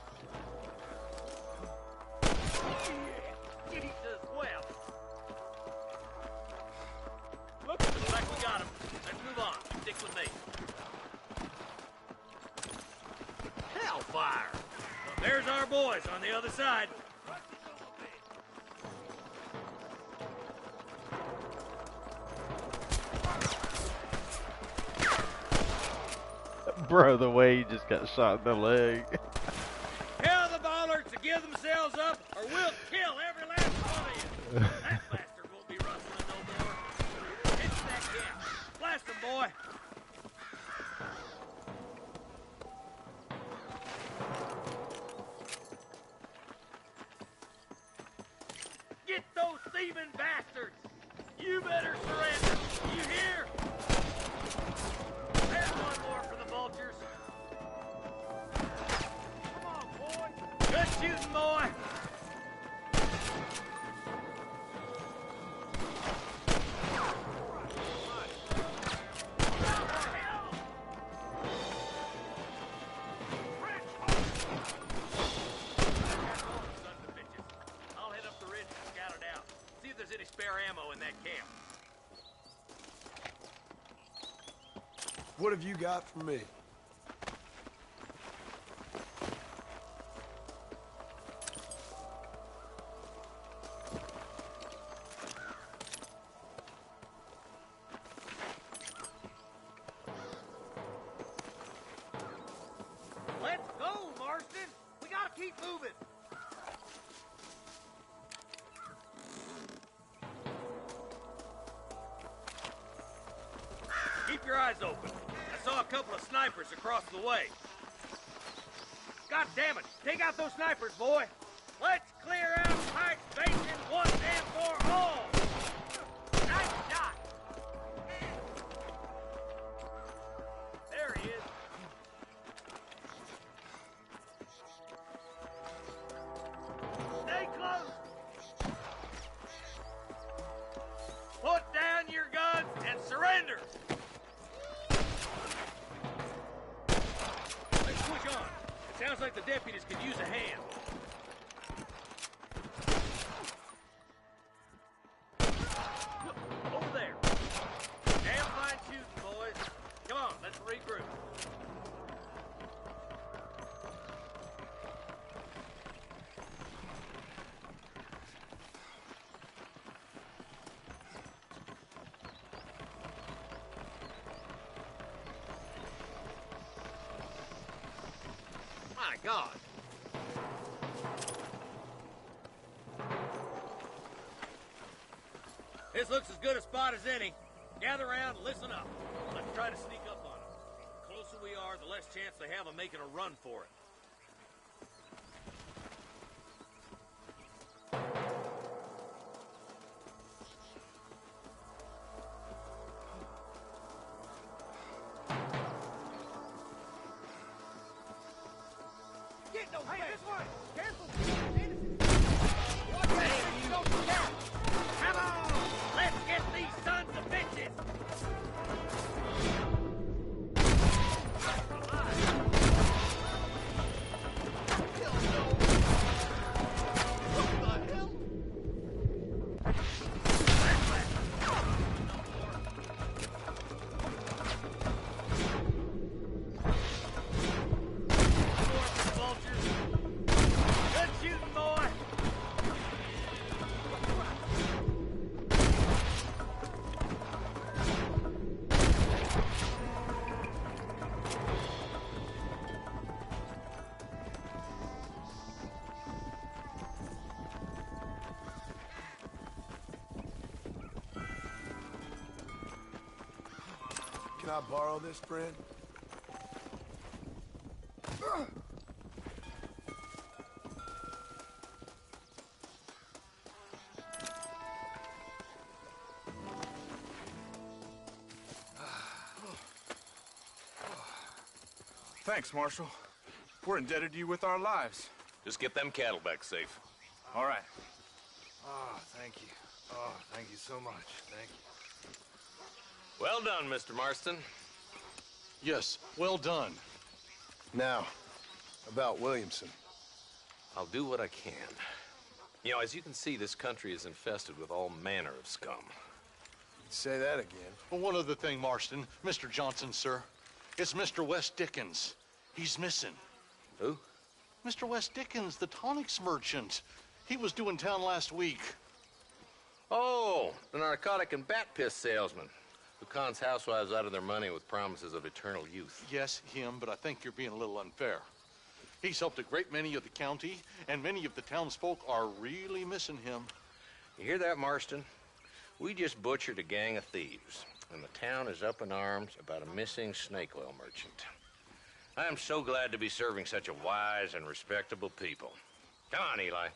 Get each as well. Looks like we got him. Let's move on. Stick with me. Hellfire! Well, there's our boys on the other side. Bro, the way he just got shot in the leg. Tell the bollards to give themselves up, or we'll kill every last one of you. That bastard won't be rustling no more. Hit that camp. Blast him, boy. Get those thieving bastards. You better surrender. You hear? There's one more for the vultures. Come on, boy. Good shooting, boy. I'll head up the ridge and scout it out. See if there's any spare ammo in that camp. What have you got for me? Let's go, Marston. We gotta keep moving. Keep your eyes open. I saw a couple of snipers across the way. God damn it! Take out those snipers, boy! Let's clear out Pike's Basin once and for all! Nice shot! There he is. Stay close! Put down your guns and surrender! Let's push on. It sounds like the deputies could use a hand. Over there. My God. This looks as good a spot as any. Gather around and listen up. Let's try to sneak up on them. The closer we are, the less chance they have of making a run for it. Get those hey, this way! Careful! Come on! Let's get these sons of bitches! Good shooting, boy! Can I borrow this, friend? Thanks, Marshal. We're indebted to you with our lives. Just get them cattle back safe. All right. Oh, thank you. Oh, thank you so much. Thank you. Well done, Mr. Marston. Yes, well done. Now, about Williamson. I'll do what I can. You know, as you can see, this country is infested with all manner of scum. Say that again. Well, one other thing, Marston. Mr. Johnson, sir. It's Mr. West Dickens. He's missing. Who? Mr. West Dickens, the tonics merchant. He was due in town last week. Oh, the narcotic and bat piss salesman who cons housewives out of their money with promises of eternal youth. Yes, him, but I think you're being a little unfair. He's helped a great many of the county, and many of the townsfolk are really missing him. You hear that, Marston? We just butchered a gang of thieves, and the town is up in arms about a missing snake oil merchant. I am so glad to be serving such a wise and respectable people. Come on, Eli.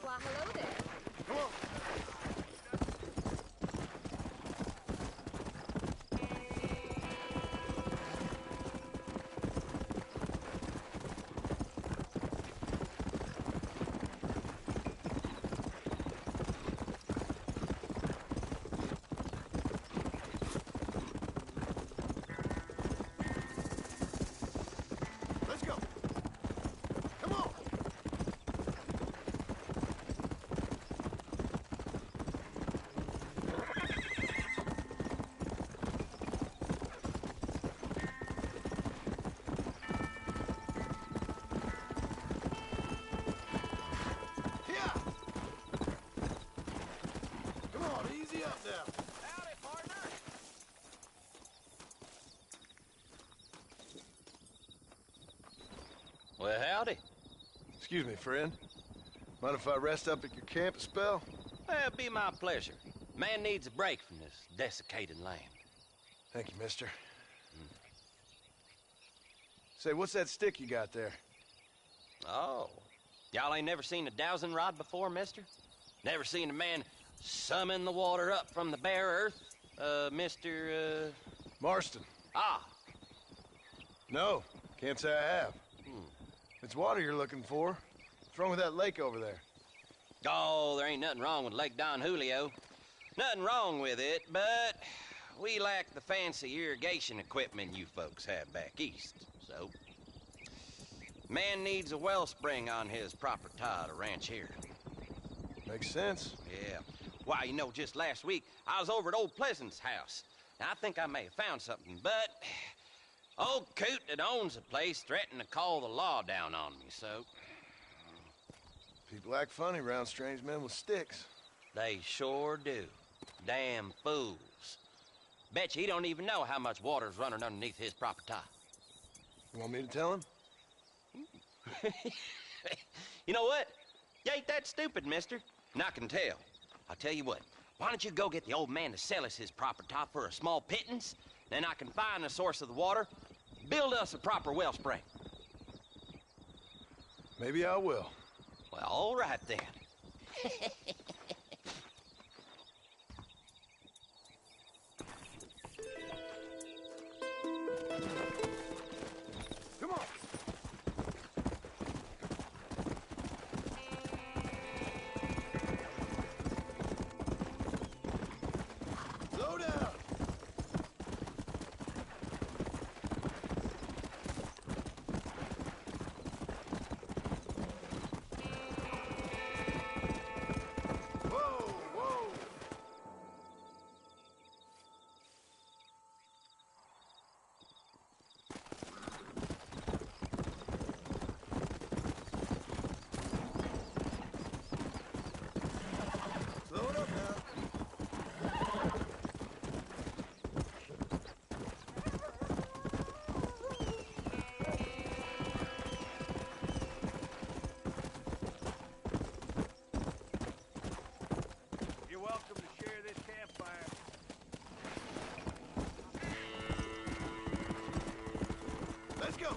Why, hello there. Come on. Let's go. Come on. Here. Come on, easy up now. Howdy, partner. Well, howdy. Excuse me, friend. Mind if I rest up at your camp a spell? Well, it'd be my pleasure. Man needs a break from this desiccated land. Thank you, mister. Say, what's that stick you got there? Oh. Y'all ain't never seen a dowsing rod before, mister? Never seen a man summon the water up from the bare earth? Mr. Marston. Ah. No, can't say I have. It's water you're looking for. What's wrong with that lake over there? Oh, there ain't nothing wrong with Lake Don Julio. Nothing wrong with it, but we lack the fancy irrigation equipment you folks have back east, so... Man needs a wellspring on his property to ranch here. Makes sense. Yeah. Why, you know, just last week, I was over at Old Pleasant's house. Now, I think I may have found something, but... Old coot that owns the place threatened to call the law down on me, so... People act funny around strange men with sticks. They sure do. Damn fools. Bet you he don't even know how much water's running underneath his property. You want me to tell him? You know what? You ain't that stupid, mister. And I can tell. I'll tell you what. Why don't you go get the old man to sell us his property for a small pittance? Then I can find the source of the water, build us a proper wellspring. Maybe I will. Well, all right then. Come on. Slow down. Whoa, whoa. Slow it up now. You're welcome to share this campfire. Let's go.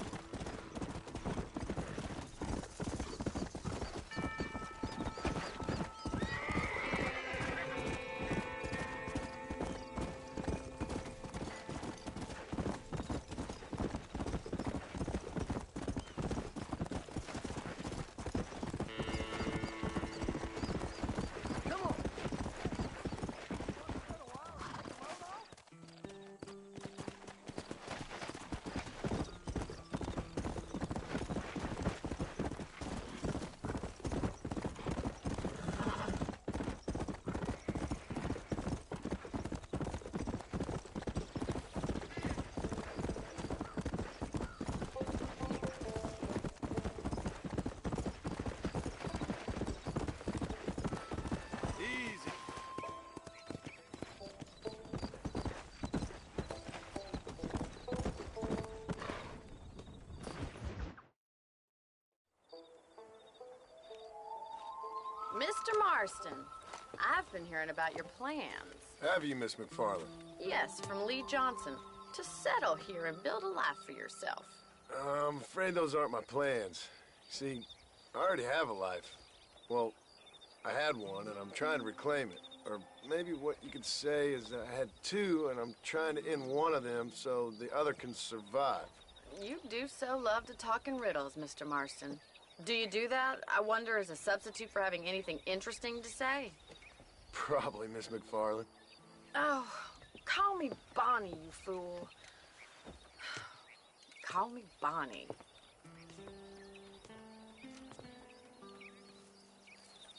Come on. Easy. Mr. Marston, I've been hearing about your plans. Have you, Miss McFarland? Yes, from Lee Johnson, to settle here and build a life for yourself. I'm afraid those aren't my plans. See, I already have a life. Well, I had one, and I'm trying to reclaim it. Or maybe what you could say is I had two, and I'm trying to end one of them so the other can survive. You do so love to talk in riddles, Mr. Marston. Do you do that, I wonder, as a substitute for having anything interesting to say? Probably, Miss McFarland. Oh, call me Bonnie, you fool. Call me Bonnie.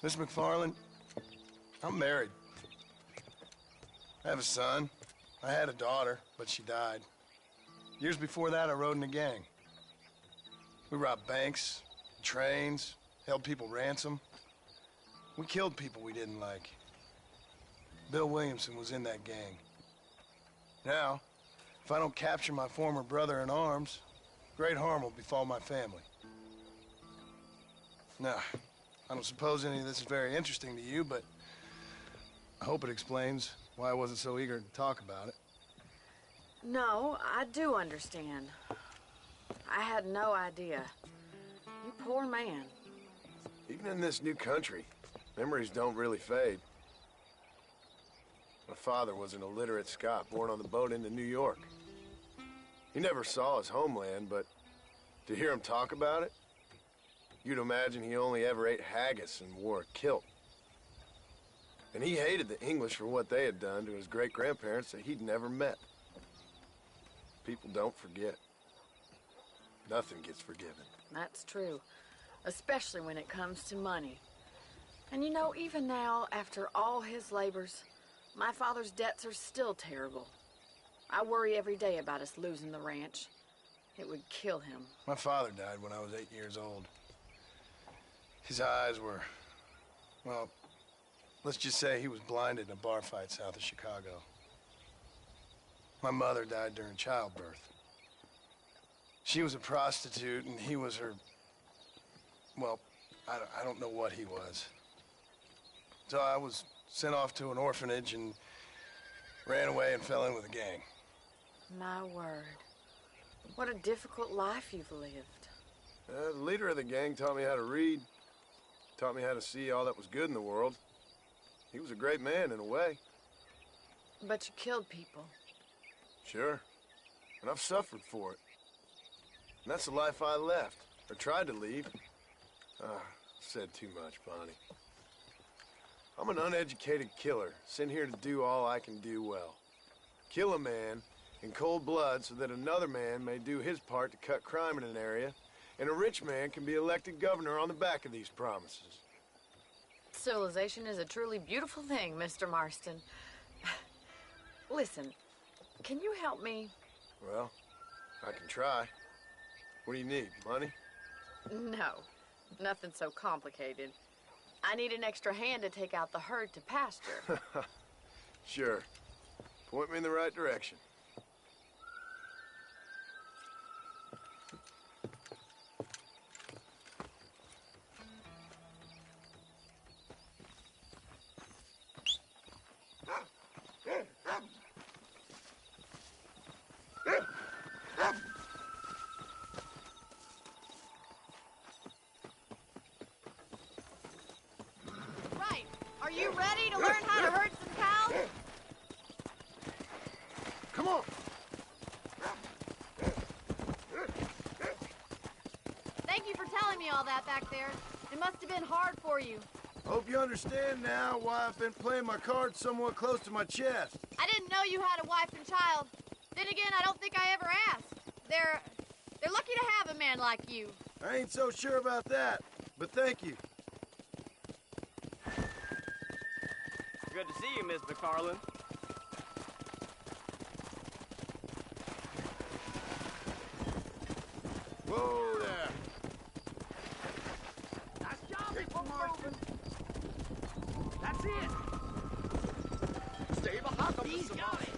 Miss McFarland, I'm married. I have a son. I had a daughter, but she died. Years before that, I rode in a gang. We robbed banks, trains, held people ransom. We killed people we didn't like. Bill Williamson was in that gang. Now, if I don't capture my former brother in arms, great harm will befall my family. Now, I don't suppose any of this is very interesting to you, but I hope it explains why I wasn't so eager to talk about it. No, I do understand. I had no idea. You poor man. Even in this new country, memories don't really fade. My father was an illiterate Scot born on the boat into New York. He never saw his homeland, but to hear him talk about it, you'd imagine he only ever ate haggis and wore a kilt. And he hated the English for what they had done to his great-grandparents that he'd never met. People don't forget. Nothing gets forgiven. That's true, especially when it comes to money. And you know, even now, after all his labors, my father's debts are still terrible. I worry every day about us losing the ranch. It would kill him. My father died when I was 8 years old. His eyes were, well, let's just say he was blinded in a bar fight south of Chicago. My mother died during childbirth. She was a prostitute, and he was her, well, I don't know what he was. So I was sent off to an orphanage and ran away and fell in with a gang. My word. What a difficult life you've lived. The leader of the gang taught me how to read, taught me how to see all that was good in the world. He was a great man in a way. But you killed people. Sure. And I've suffered for it. And that's the life I left, or tried to leave. Said too much, Bonnie. I'm an uneducated killer, sent here to do all I can do well. Kill a man in cold blood so that another man may do his part to cut crime in an area, and a rich man can be elected governor on the back of these promises. Civilization is a truly beautiful thing, Mr. Marston. Listen, can you help me? Well, I can try. What do you need, money? No, nothing so complicated. I need an extra hand to take out the herd to pasture. Sure. Point me in the right direction. Right. Are you ready to learn how to herd some cows? Come on. Thank you for telling me all that back there. It must have been hard for you. Hope you understand now why I've been playing my cards somewhat close to my chest. I didn't know you had a wife and child. Then again, I don't think I ever asked. They're lucky to have a man like you. I ain't so sure about that, but thank you. Good to see you, Miss McFarland. Whoa there. Nice job, Mr. Marston. That's it. Stay behind them, He's got it.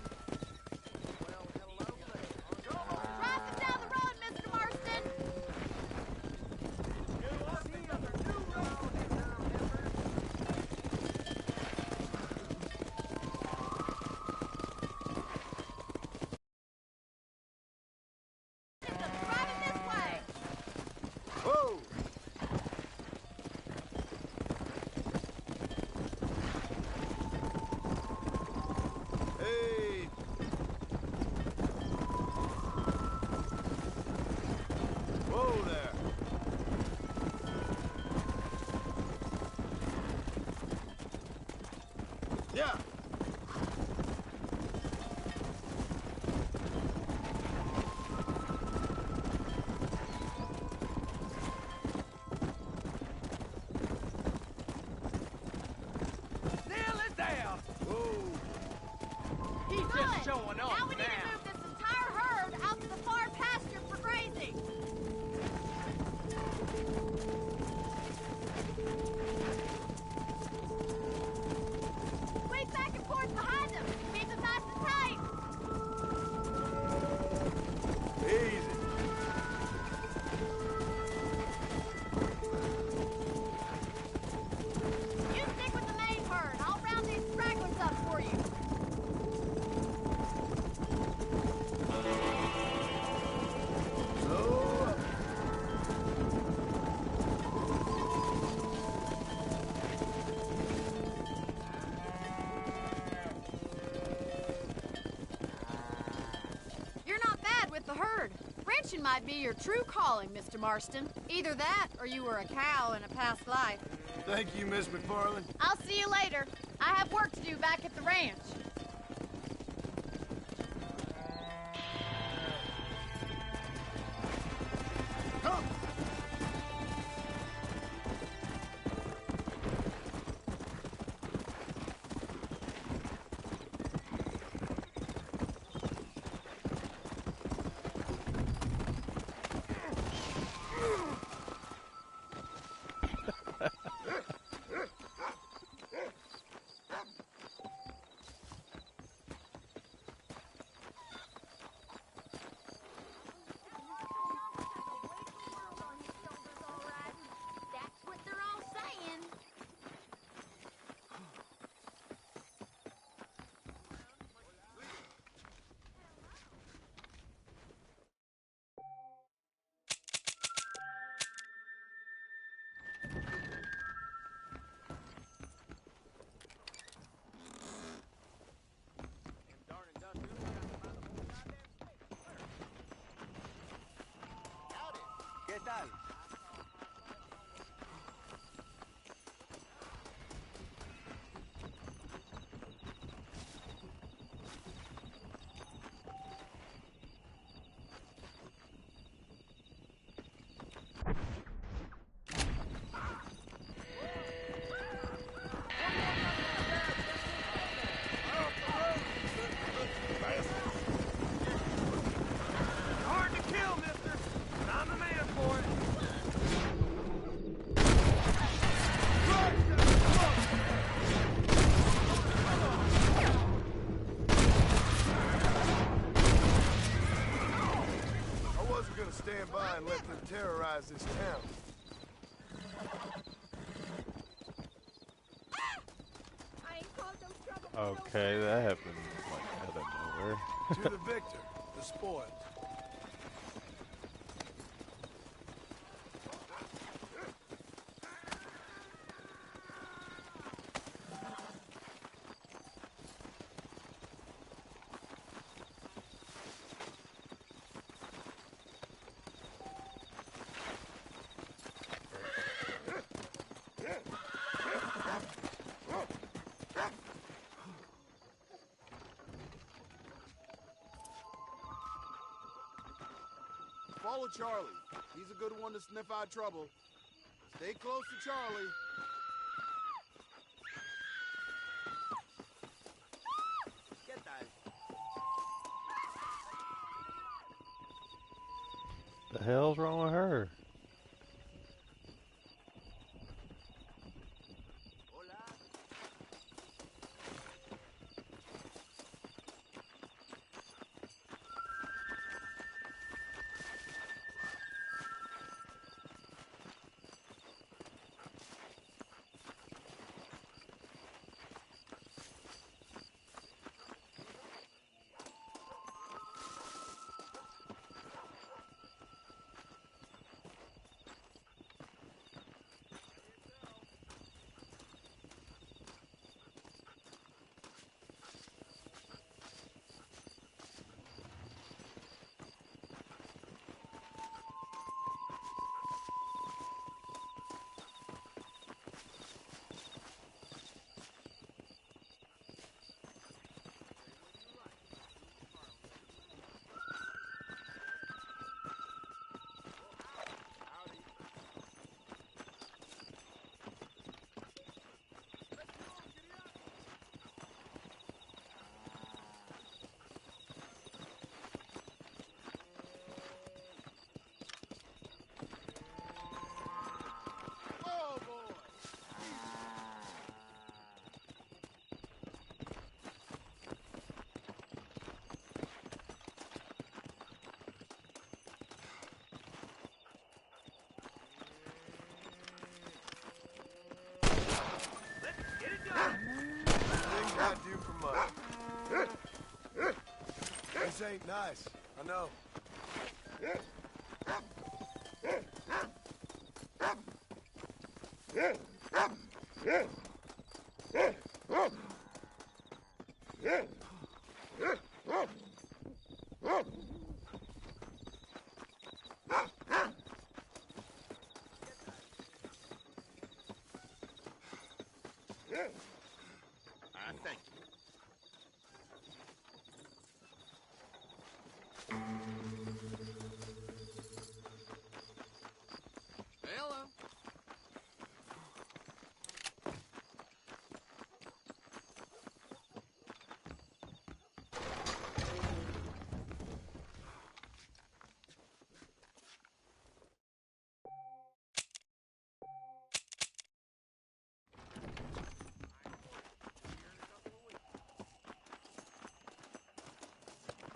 Drive them down the road, Mr. Marston. Drive it this way. Whoa! Yeah. Nail it down! Whoa! He's Good. just showing off Now we need to move this entire herd out to the far pasture for grazing. Squeeze back and forth behind them. Keep them nice and tight. Easy. You stick with the main herd. I'll round these stragglers up for you. Slow up. You're not bad with the herd. Ranching might be your true calling, Mr. Marston. Either that, or you were a cow in a past life. Thank you, Miss McFarland. I'll see you later. I have work to do back at the ranch. Come. That's what they're all saying. ¿Qué tal? Hard to kill, mister, but I'm the man for it. I wasn't gonna stand by and let them terrorize this town. Okay, that happened like out of nowhere. To the victor, the spoils. Follow Charlie. He's a good one to sniff out trouble. Stay close to Charlie. ¿Qué tal? The hell's wrong with her? ain't nice. I know. Thank you. Hello.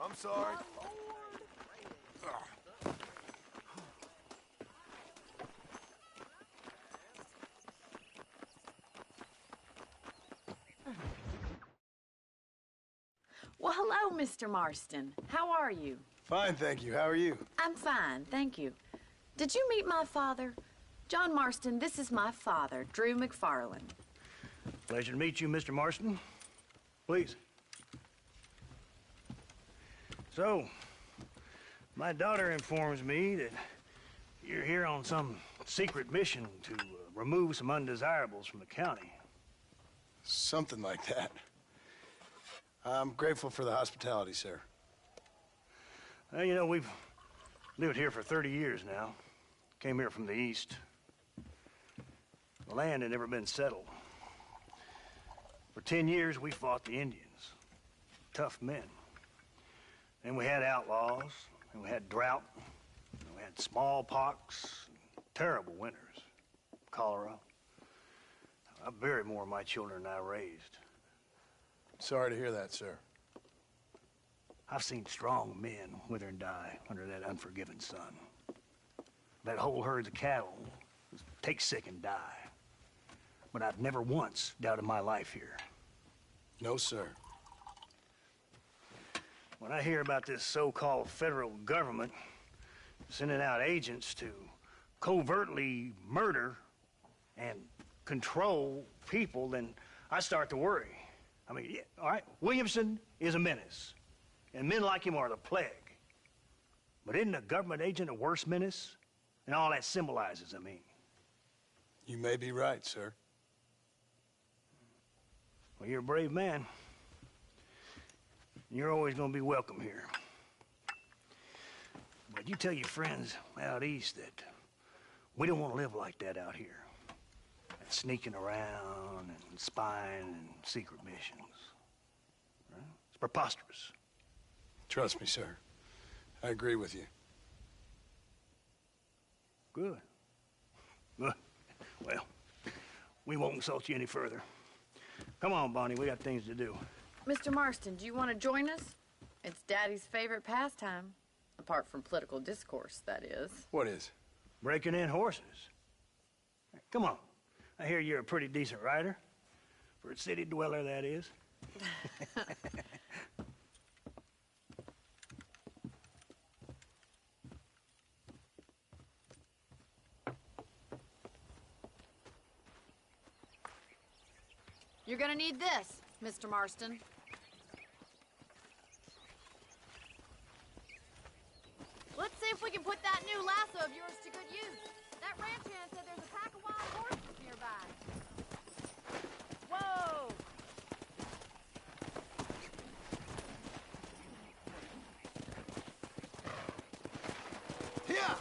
I'm sorry. Well, hello, Mr. Marston. How are you? Fine, thank you. How are you? I'm fine, thank you. Did you meet my father? John Marston, this is my father, Drew McFarland. Pleasure to meet you, Mr. Marston. Please. So, my daughter informs me that you're here on some secret mission to remove some undesirables from the county. Something like that. I'm grateful for the hospitality, sir. Well, you know, we've lived here for 30 years now. Came here from the east. The land had never been settled. For 10 years, we fought the Indians. Tough men. Then we had outlaws, and we had drought, and we had smallpox, terrible winters, cholera. I buried more of my children than I raised. Sorry to hear that, sir. I've seen strong men wither and die under that unforgiving sun. That whole herds of cattle take sick and die. But I've never once doubted my life here. No, sir. When I hear about this so-called federal government sending out agents to covertly murder and control people, then I start to worry. I mean, yeah, all right, Williamson is a menace, and men like him are the plague. But isn't a government agent a worse menace? And all that symbolizes, I mean. You may be right, sir. Well, you're a brave man. You're always going to be welcome here. But you tell your friends out east that we don't want to live like that out here. That sneaking around and spying and secret missions. Right? It's preposterous. Trust me, sir. I agree with you. Good. Good. Well, we won't insult you any further. Come on, Bonnie, we got things to do. Mr. Marston, do you want to join us? It's Daddy's favorite pastime. Apart from political discourse, that is. What is? Breaking in horses. Come on. I hear you're a pretty decent rider. For a city dweller, that is. You're gonna need this, Mr. Marston. Let's see if we can put that new lasso of yours to good use. That ranch hand said there's a pack of wild horses nearby. Whoa! Here!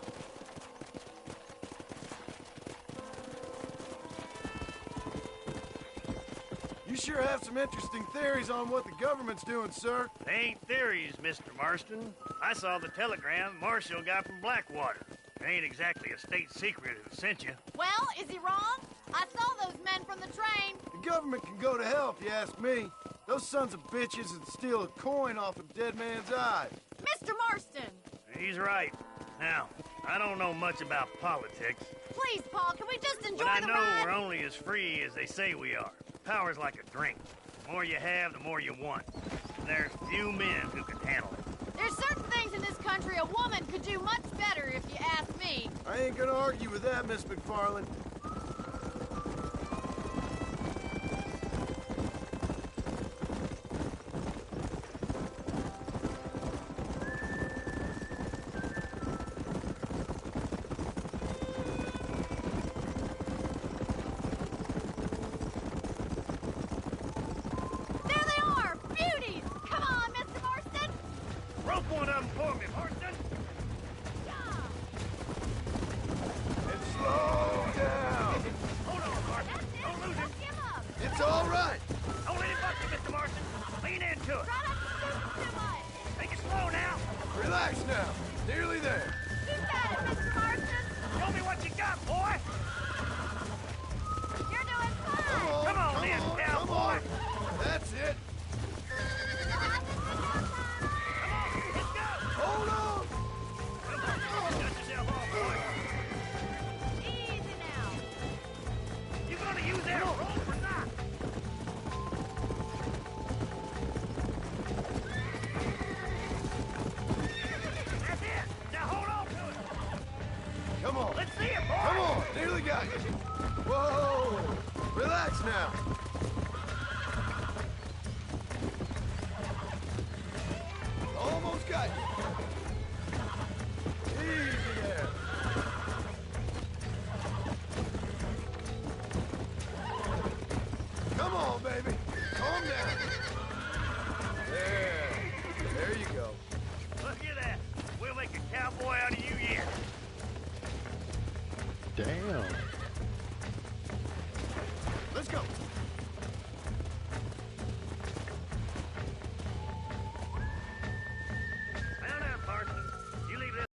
You sure have some interesting theories on what the government's doing, sir. They ain't theories, Mr. Marston. I saw the telegram Marshall got from Blackwater. It ain't exactly a state secret who sent you. Well, is he wrong? I saw those men from the train. The government can go to hell if you ask me. Those sons of bitches would steal a coin off a dead man's eye. Mr. Marston! He's right. Now, I don't know much about politics, Please, Paul, can we just enjoy but I the know ride? we're only as free as they say we are. Power's like a drink. The more you have, the more you want. And there's few men who can handle it. There's certain things in this country a woman could do much better, if you ask me. I ain't gonna argue with that, Miss McFarland. There they are! Beauties! Come on, Mr. Marston! Rope one of them for me, Marston. And slow down. Hold on, Marston. Don't lose him. It's all right. Don't let him bust you, Mr. Marston. Lean into it. Try not to shoot too much. Take it slow now. Relax now. Nearly there. Keep at it, Mr. Marston. Show me what you got, boy. You're doing fine. Come on, then, cowboy. That's it. Hold on. Dust yourself off, boy. Easy now. You gonna use that rope or not? That's it. Now hold on to it. Come on. Let's see it, boy. Come on. Nearly got you. Whoa. Relax now. Almost got you. Easy there. Come on, baby. Calm down. There you go. Look at that. We'll make a cowboy out of you yet. Damn. Let's go. Mount out, Parsons. You leave this.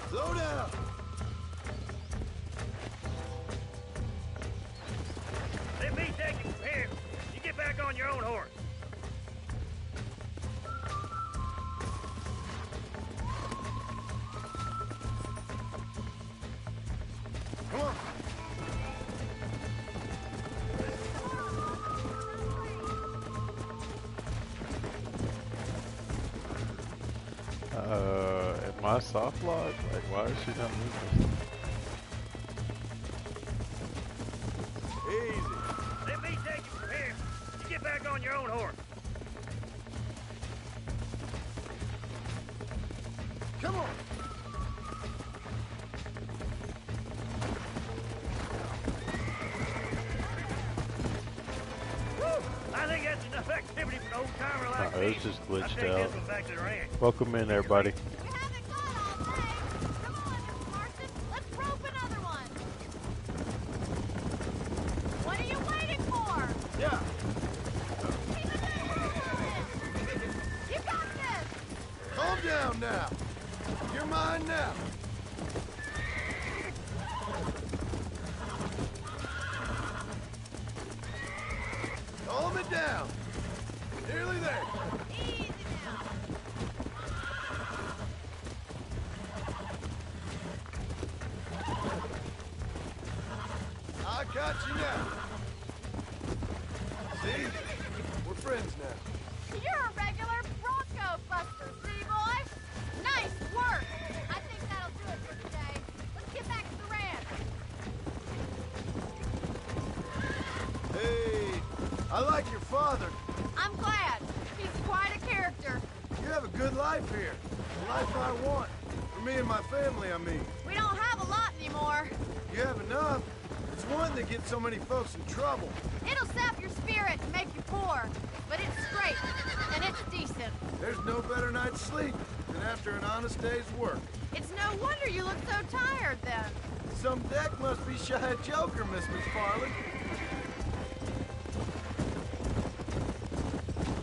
Slow down. Let me take it from here. You get back on your own horse. Come on. Am I soft locked? Like, why is she not moving? Easy. Let me take it from here. You get back on your own horse. Come on. Woo! I think that's enough activity for an old timer like Oh, me. it's just I'll glitched take out. this one back to the ranch. Welcome in, everybody. Let's rope another one. What are you waiting for? Yeah. Keep it moving. You got this. Calm down now. You're mine now. Calm it down. Nearly there. Easy now. I got you now. See? We're friends now. You're a regular Bronco buster, see, boy? Nice work. I think that'll do it for today. Let's get back to the ranch. Hey, I like your father. I'm glad. He's quite a character. You have a good life here. The life I want. For me and my family, I mean. We don't have a lot anymore. You have enough. It's one that gets so many folks in trouble. It'll sap your spirit and make you poor. But it's straight, and it's decent. There's no better night's sleep than after an honest day's work. It's no wonder you look so tired, then. Some deck must be shy of Joker, Miss McFarland.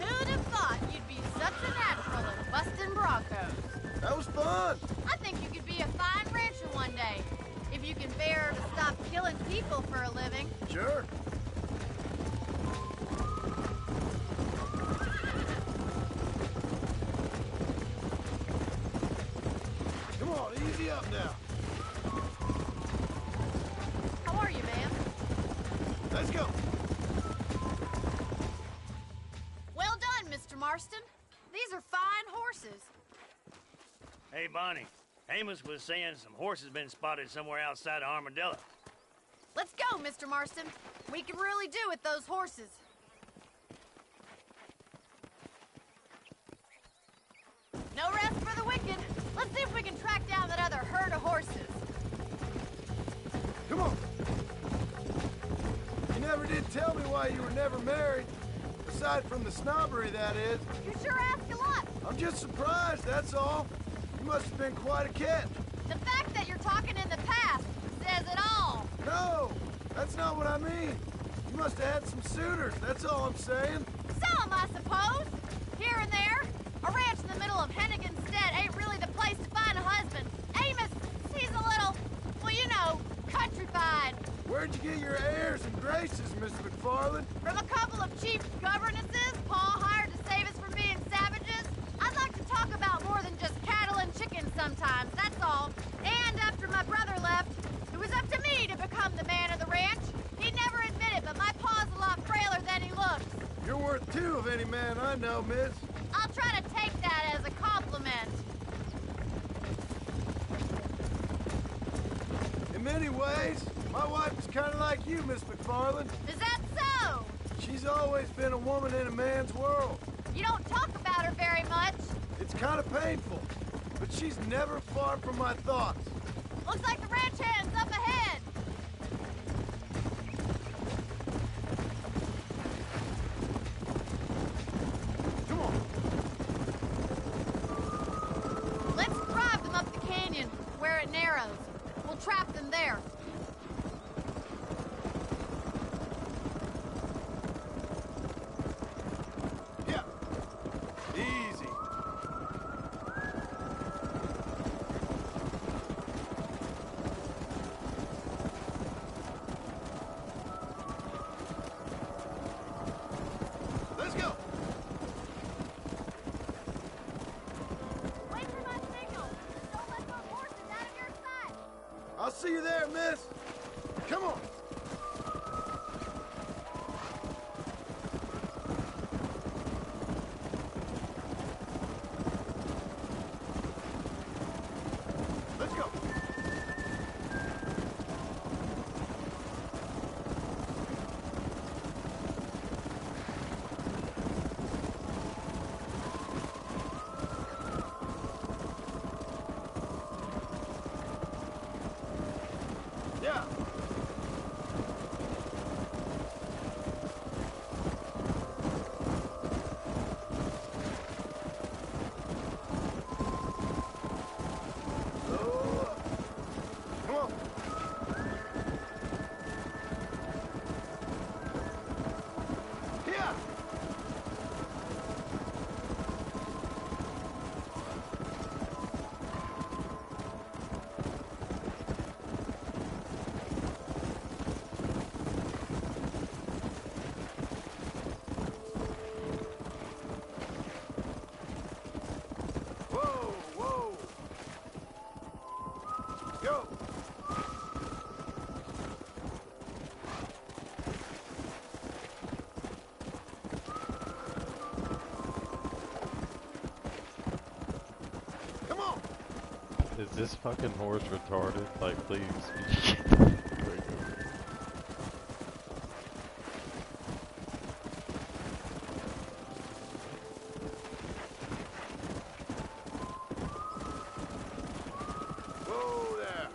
Who'd have thought you'd be such a natural at busting Broncos? That was fun. I think you could be a fine rancher one day. If you can bear to stop killing people for a living. Sure. Come on, easy up now. How are you, ma'am? Let's go. go. Well done, Mr. Marston. These are fine horses. Hey, Bonnie. Amos was saying some horses been spotted somewhere outside of Armadillo. Let's go, Mr. Marston. We can really do with those horses. No rest for the wicked. Let's see if we can track down that other herd of horses. Come on. You never did tell me why you were never married. Aside from the snobbery, that is. You sure ask a lot. I'm just surprised, that's all. You must have been quite a catch. The fact that you're talking in the past says it all. No, that's not what I mean. You must have had some suitors, that's all I'm saying. Some, I suppose. Here and there. A ranch in the middle of Hennigan's Stead ain't really the place to find a husband. Amos, he's a little, well, you know, countrified. Where'd you get your airs and graces, Miss McFarland? From a couple of cheap governesses Paul hired to save us from being savages. I'd like to talk about more than just cattle and chickens sometimes, that's all. And after my brother left, it was up to me to become the man of the ranch. He'd never admit it, but my pa's a lot frailer than he looks. You're worth two of any man I know, miss. I'll try to take that as a compliment. In many ways, my wife is kind of like you, Miss McFarland. Is that so? She's always been a woman in a man's world. You don't talk about her very much. It's kind of painful, but she's never far from my thoughts. Looks like the ranch hand's up ahead. Come on. Let's drive them up the canyon, where it narrows. We'll trap them there. Yeah. Easy. Let's go. Wait for my signal. Don't let those horses out of your sight. I'll see you there, miss. Come on. Let's go. Yeah. Oh. Come on. Here. Whoa, whoa. Go. Come on. Is this fucking horse retarded? Like, please. Whoa there.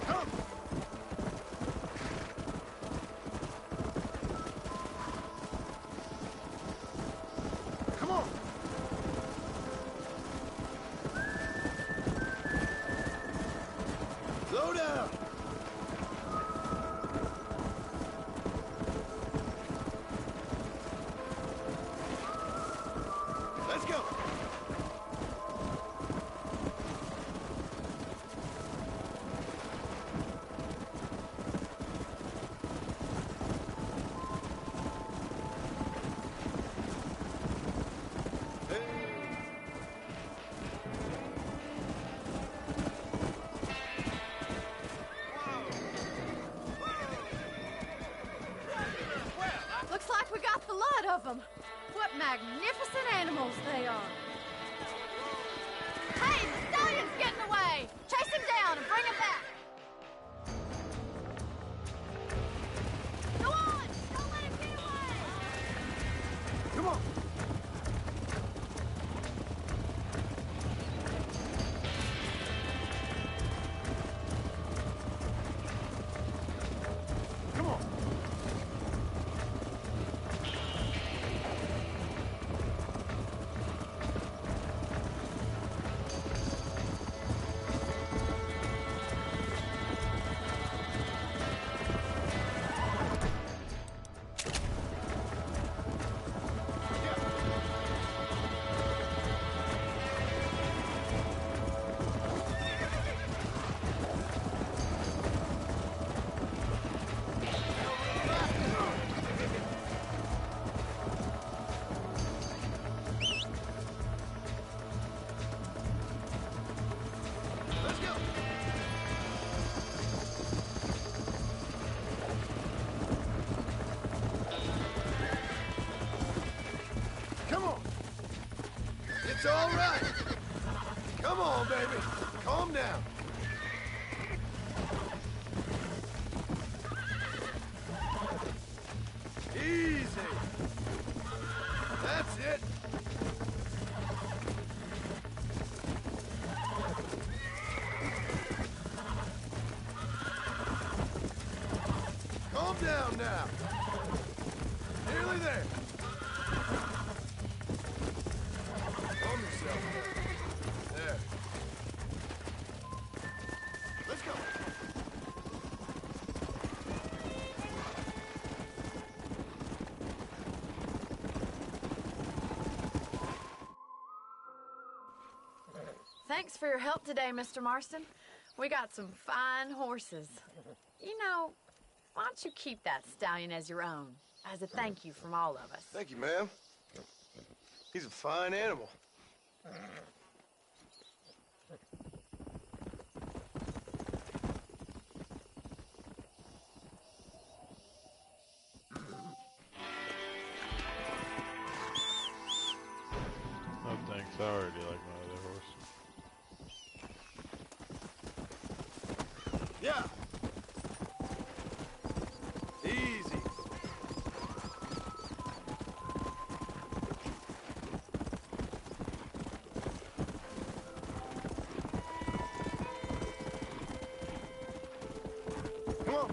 Come. Come on. Slow down. them. What magnificent animals they are. Hey, the stallion's getting away! Chase him down and bring him back! Go on! Don't let him get away! Come on! Come on! Come on! It's all right! Come on, baby! Calm down! Easy! That's it! Calm down now! Nearly there! Calm yourself. There. Let's go. Thanks for your help today, Mr. Marston. We got some fine horses. You know, why don't you keep that stallion as your own, as a thank you from all of us? Thank you, ma'am. He's a fine animal. No thanks, I already like my other horse. Yeah. Easy. Come on.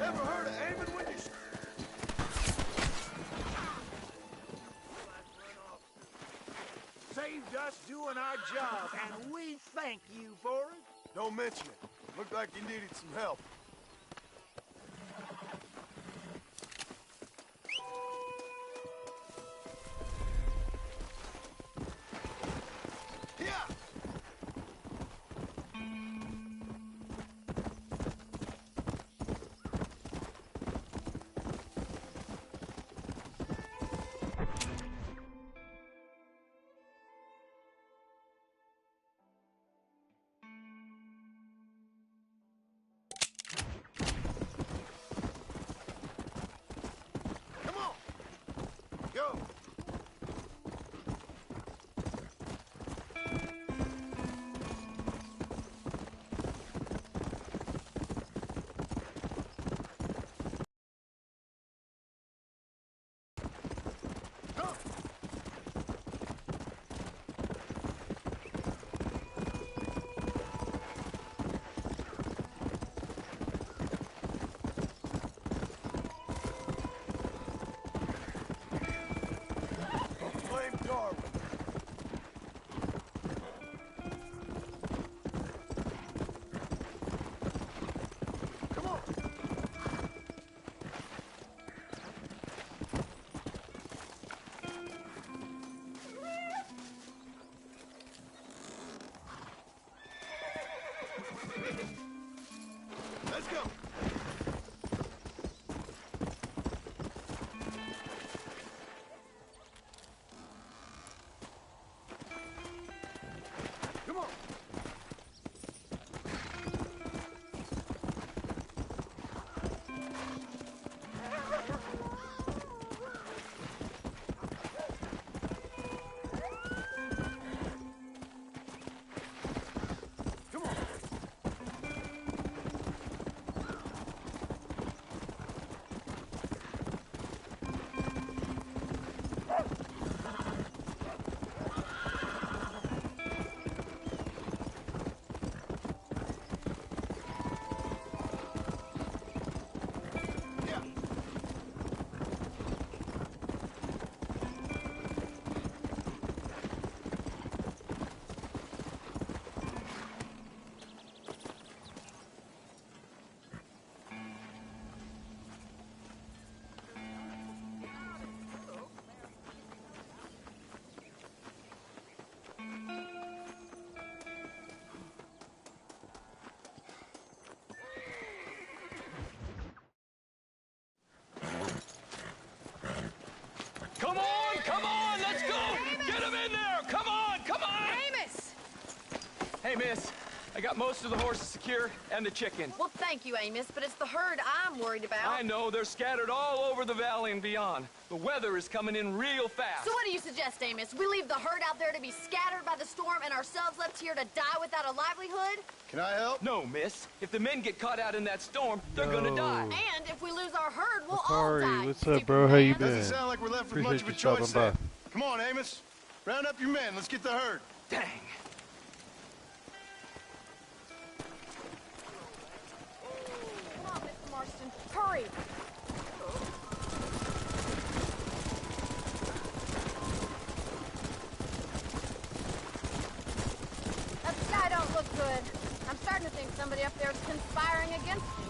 Ever heard of aiming when you... Saved us doing our job, and we thank you for it. Don't mention it. Looked like you needed some help. Yeah. Hey, miss. I got most of the horses secure and the chicken. Well, thank you, Amos, but it's the herd I'm worried about. I know. They're scattered all over the valley and beyond. The weather is coming in real fast. So what do you suggest, Amos? We leave the herd out there to be scattered by the storm and ourselves left here to die without a livelihood? Can I help? No, miss. If the men get caught out in that storm, they're gonna die. And if we lose our herd, we'll Akari, all die. what's up, bro? How you been? Doesn't sound like we're left with much of a Appreciate you choice stopping then. Come on, Amos. Round up your men. Let's get the herd. Dang. Come on, Mr. Marston. Hurry. That sky don't look good. I'm starting to think somebody up there is conspiring against me.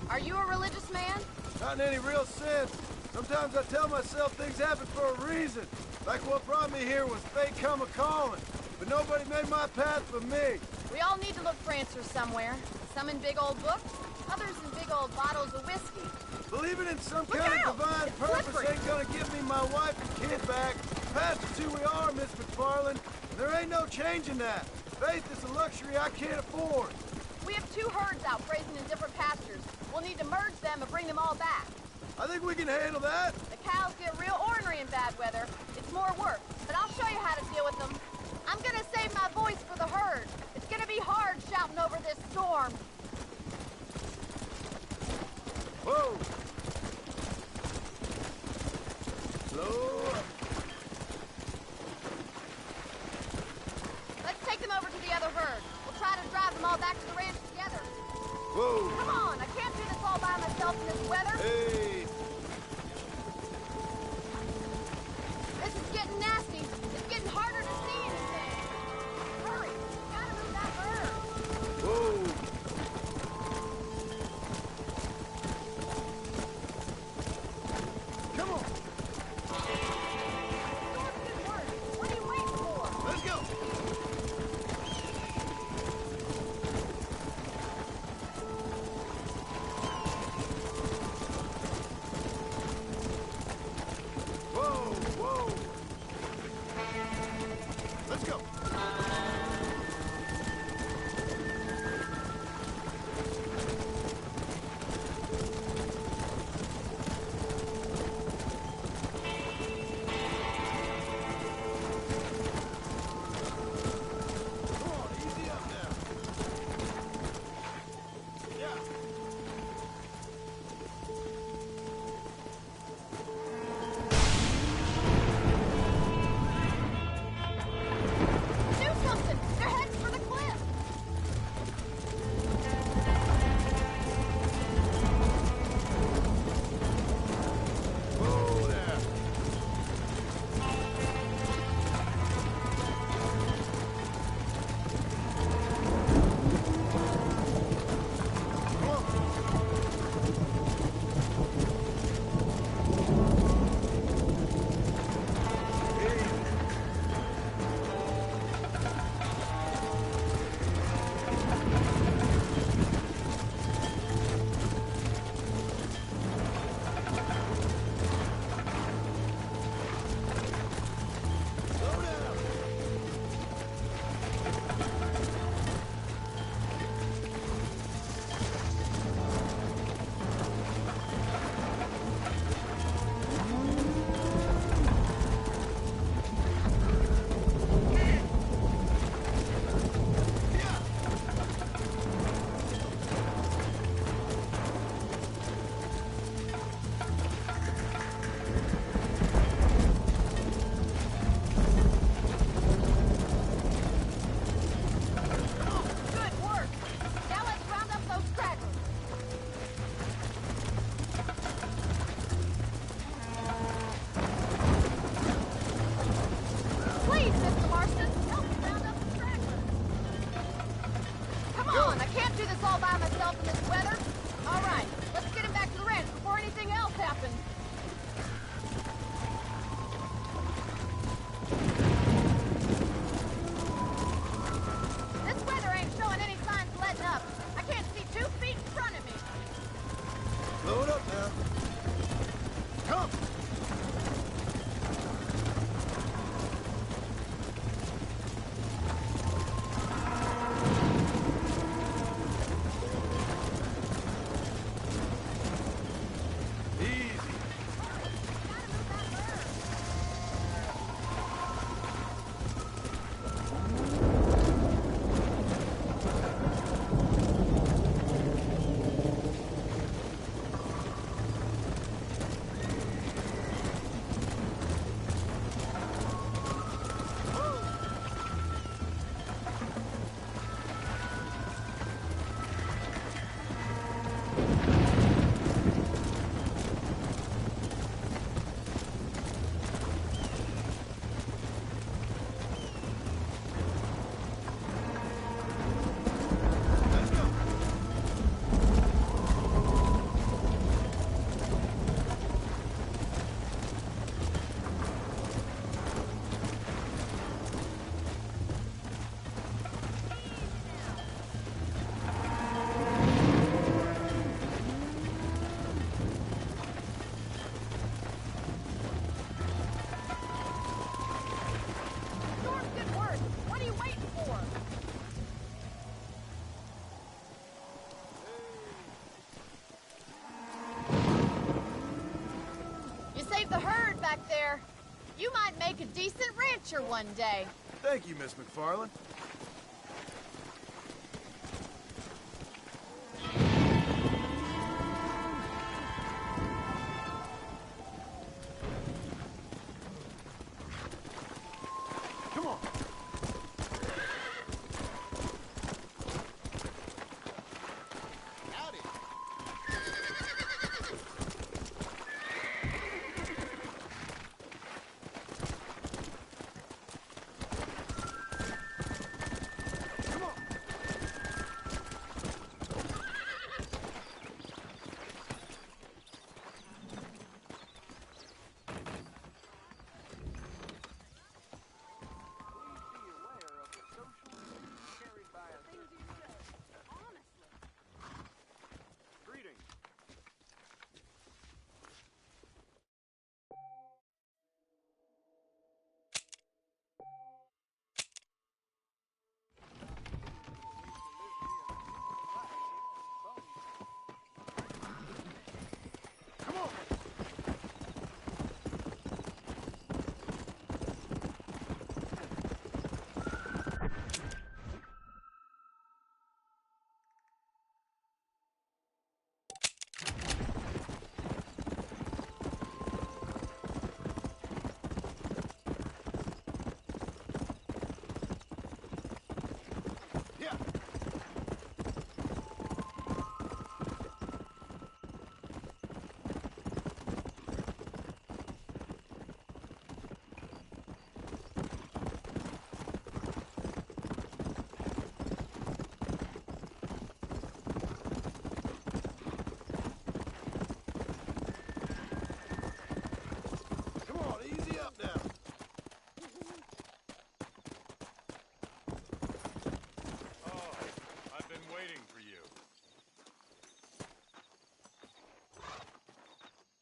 Are you a religious man? Not in any real sense. Sometimes I tell myself things happen for a reason. Like what brought me here was fate come a-calling. But nobody made my path but me. We all need to look for answers somewhere. Some in big old books, others in big old bottles of whiskey. Believing in some Look kind out! of divine It's purpose slippery. ain't gonna give me my wife and kid back. Past is who we are, Miss McFarland. There ain't no changing that. Faith is a luxury I can't afford. We have 2 herds out grazing in different pastures. We'll need to merge them and bring them all back. I think we can handle that. The cows get real ornery in bad weather. It's more work, but I'll show you how to deal with them. I'm gonna save my voice for the herd. It's gonna be hard shouting over this storm. Whoa! Slow up. Let's take them over to the other herd. We'll try to drive them all back to the ranch together. Whoa! Come on, I can't do this all by myself in this weather. Hey! This is getting nasty. It's getting harder to see anything. Hurry, we gotta move that herd. Whoa! Come on! What are you waiting for? Let's go! You might make a decent rancher one day. Thank you, Miss McFarland. Come on. Howdy.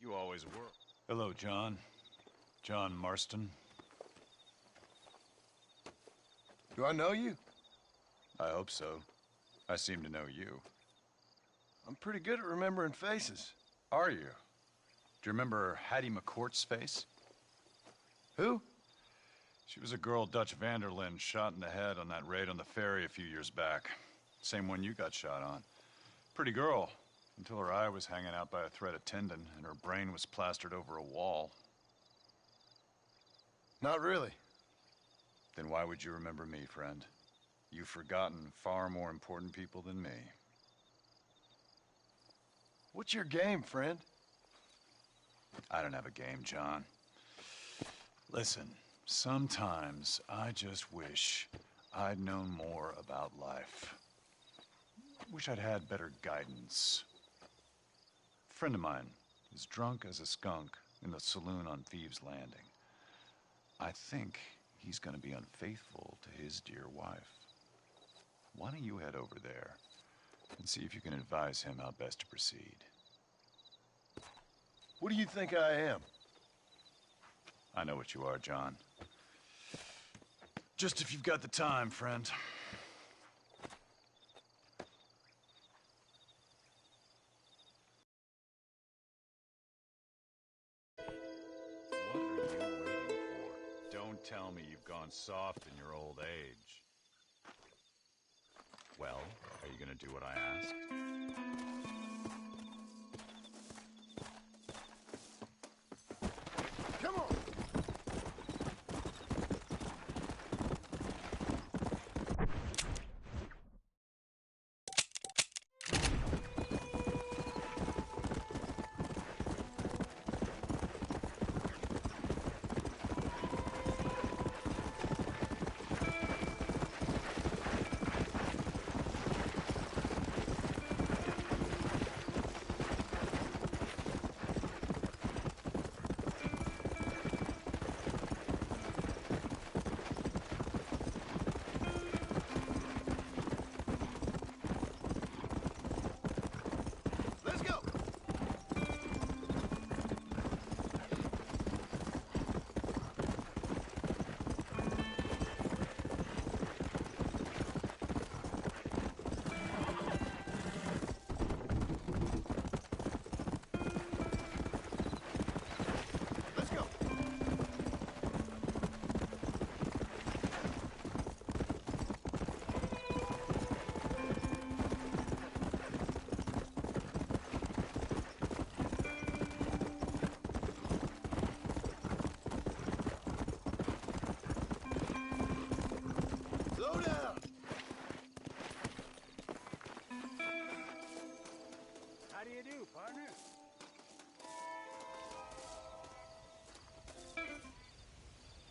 You always were. Hello, John. John Marston. Do I know you? I hope so. I seem to know you. I'm pretty good at remembering faces. Are you? Do you remember Hattie McCourt's face? Who? She was a girl Dutch Vanderlyn shot in the head on that raid on the ferry a few years back. Same one you got shot on. Pretty girl, until her eye was hanging out by a thread of tendon and her brain was plastered over a wall. Not really. Then why would you remember me, friend? You've forgotten far more important people than me. What's your game, friend? I don't have a game, John. Listen, sometimes I just wish I'd known more about life. Wish I'd had better guidance. A friend of mine is drunk as a skunk in the saloon on Thieves' Landing. I think he's gonna be unfaithful to his dear wife. Why don't you head over there and see if you can advise him how best to proceed? What do you think I am? I know what you are, John. Just if you've got the time, friend. What are you waiting for? Don't tell me you've gone soft in your old age. Well, are you gonna do what I asked? Come on!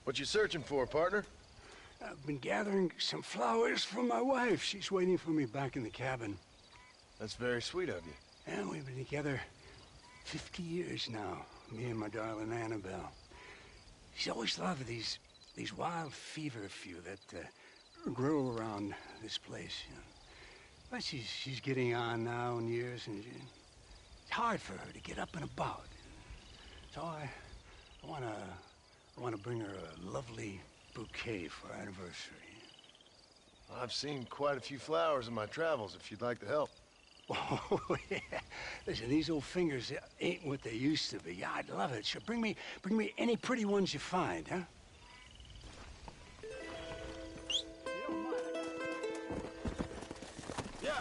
What you searching for, partner? I've been gathering some flowers for my wife. She's waiting for me back in the cabin. That's very sweet of you. And we've been together 50 years now, me and my darling Annabelle. She's always loved these wild feverfew that grow around this place. You know. But she's getting on now in years, and it's hard for her to get up and about. So I want to bring her a lovely bouquet for our anniversary. I've seen quite a few flowers in my travels, if you'd like the help. Oh, yeah. Listen, these old fingers ain't what they used to be. Yeah, I'd love it. Sure, bring me any pretty ones you find, huh? Yeah.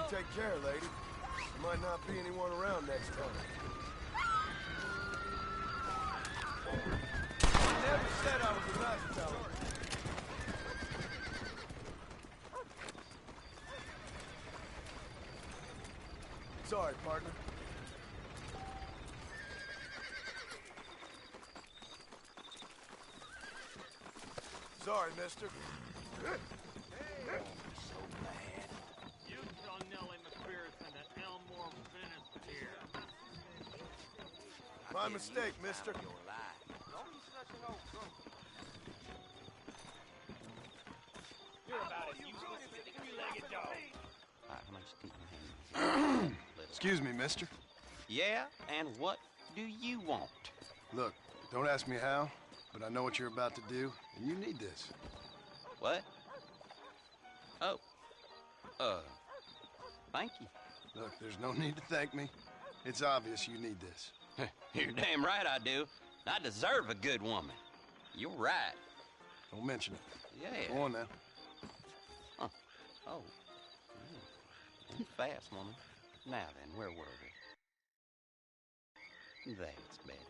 Take care, lady. There might not be anyone around next time. I never said I was a nice fella. Sorry, partner. Sorry, mister. My mistake, mister. You're about as useless as a three-legged dog. Excuse me, mister. Yeah, and what do you want? Look, don't ask me how, but I know what you're about to do, and you need this. What? Oh. Thank you. Look, there's no need to thank me. It's obvious you need this. You're damn right I do. I deserve a good woman. You're right. Don't mention it. Yeah. Go on now. Huh. Oh. Mm. Fast, woman. Now then, where were we? That's better.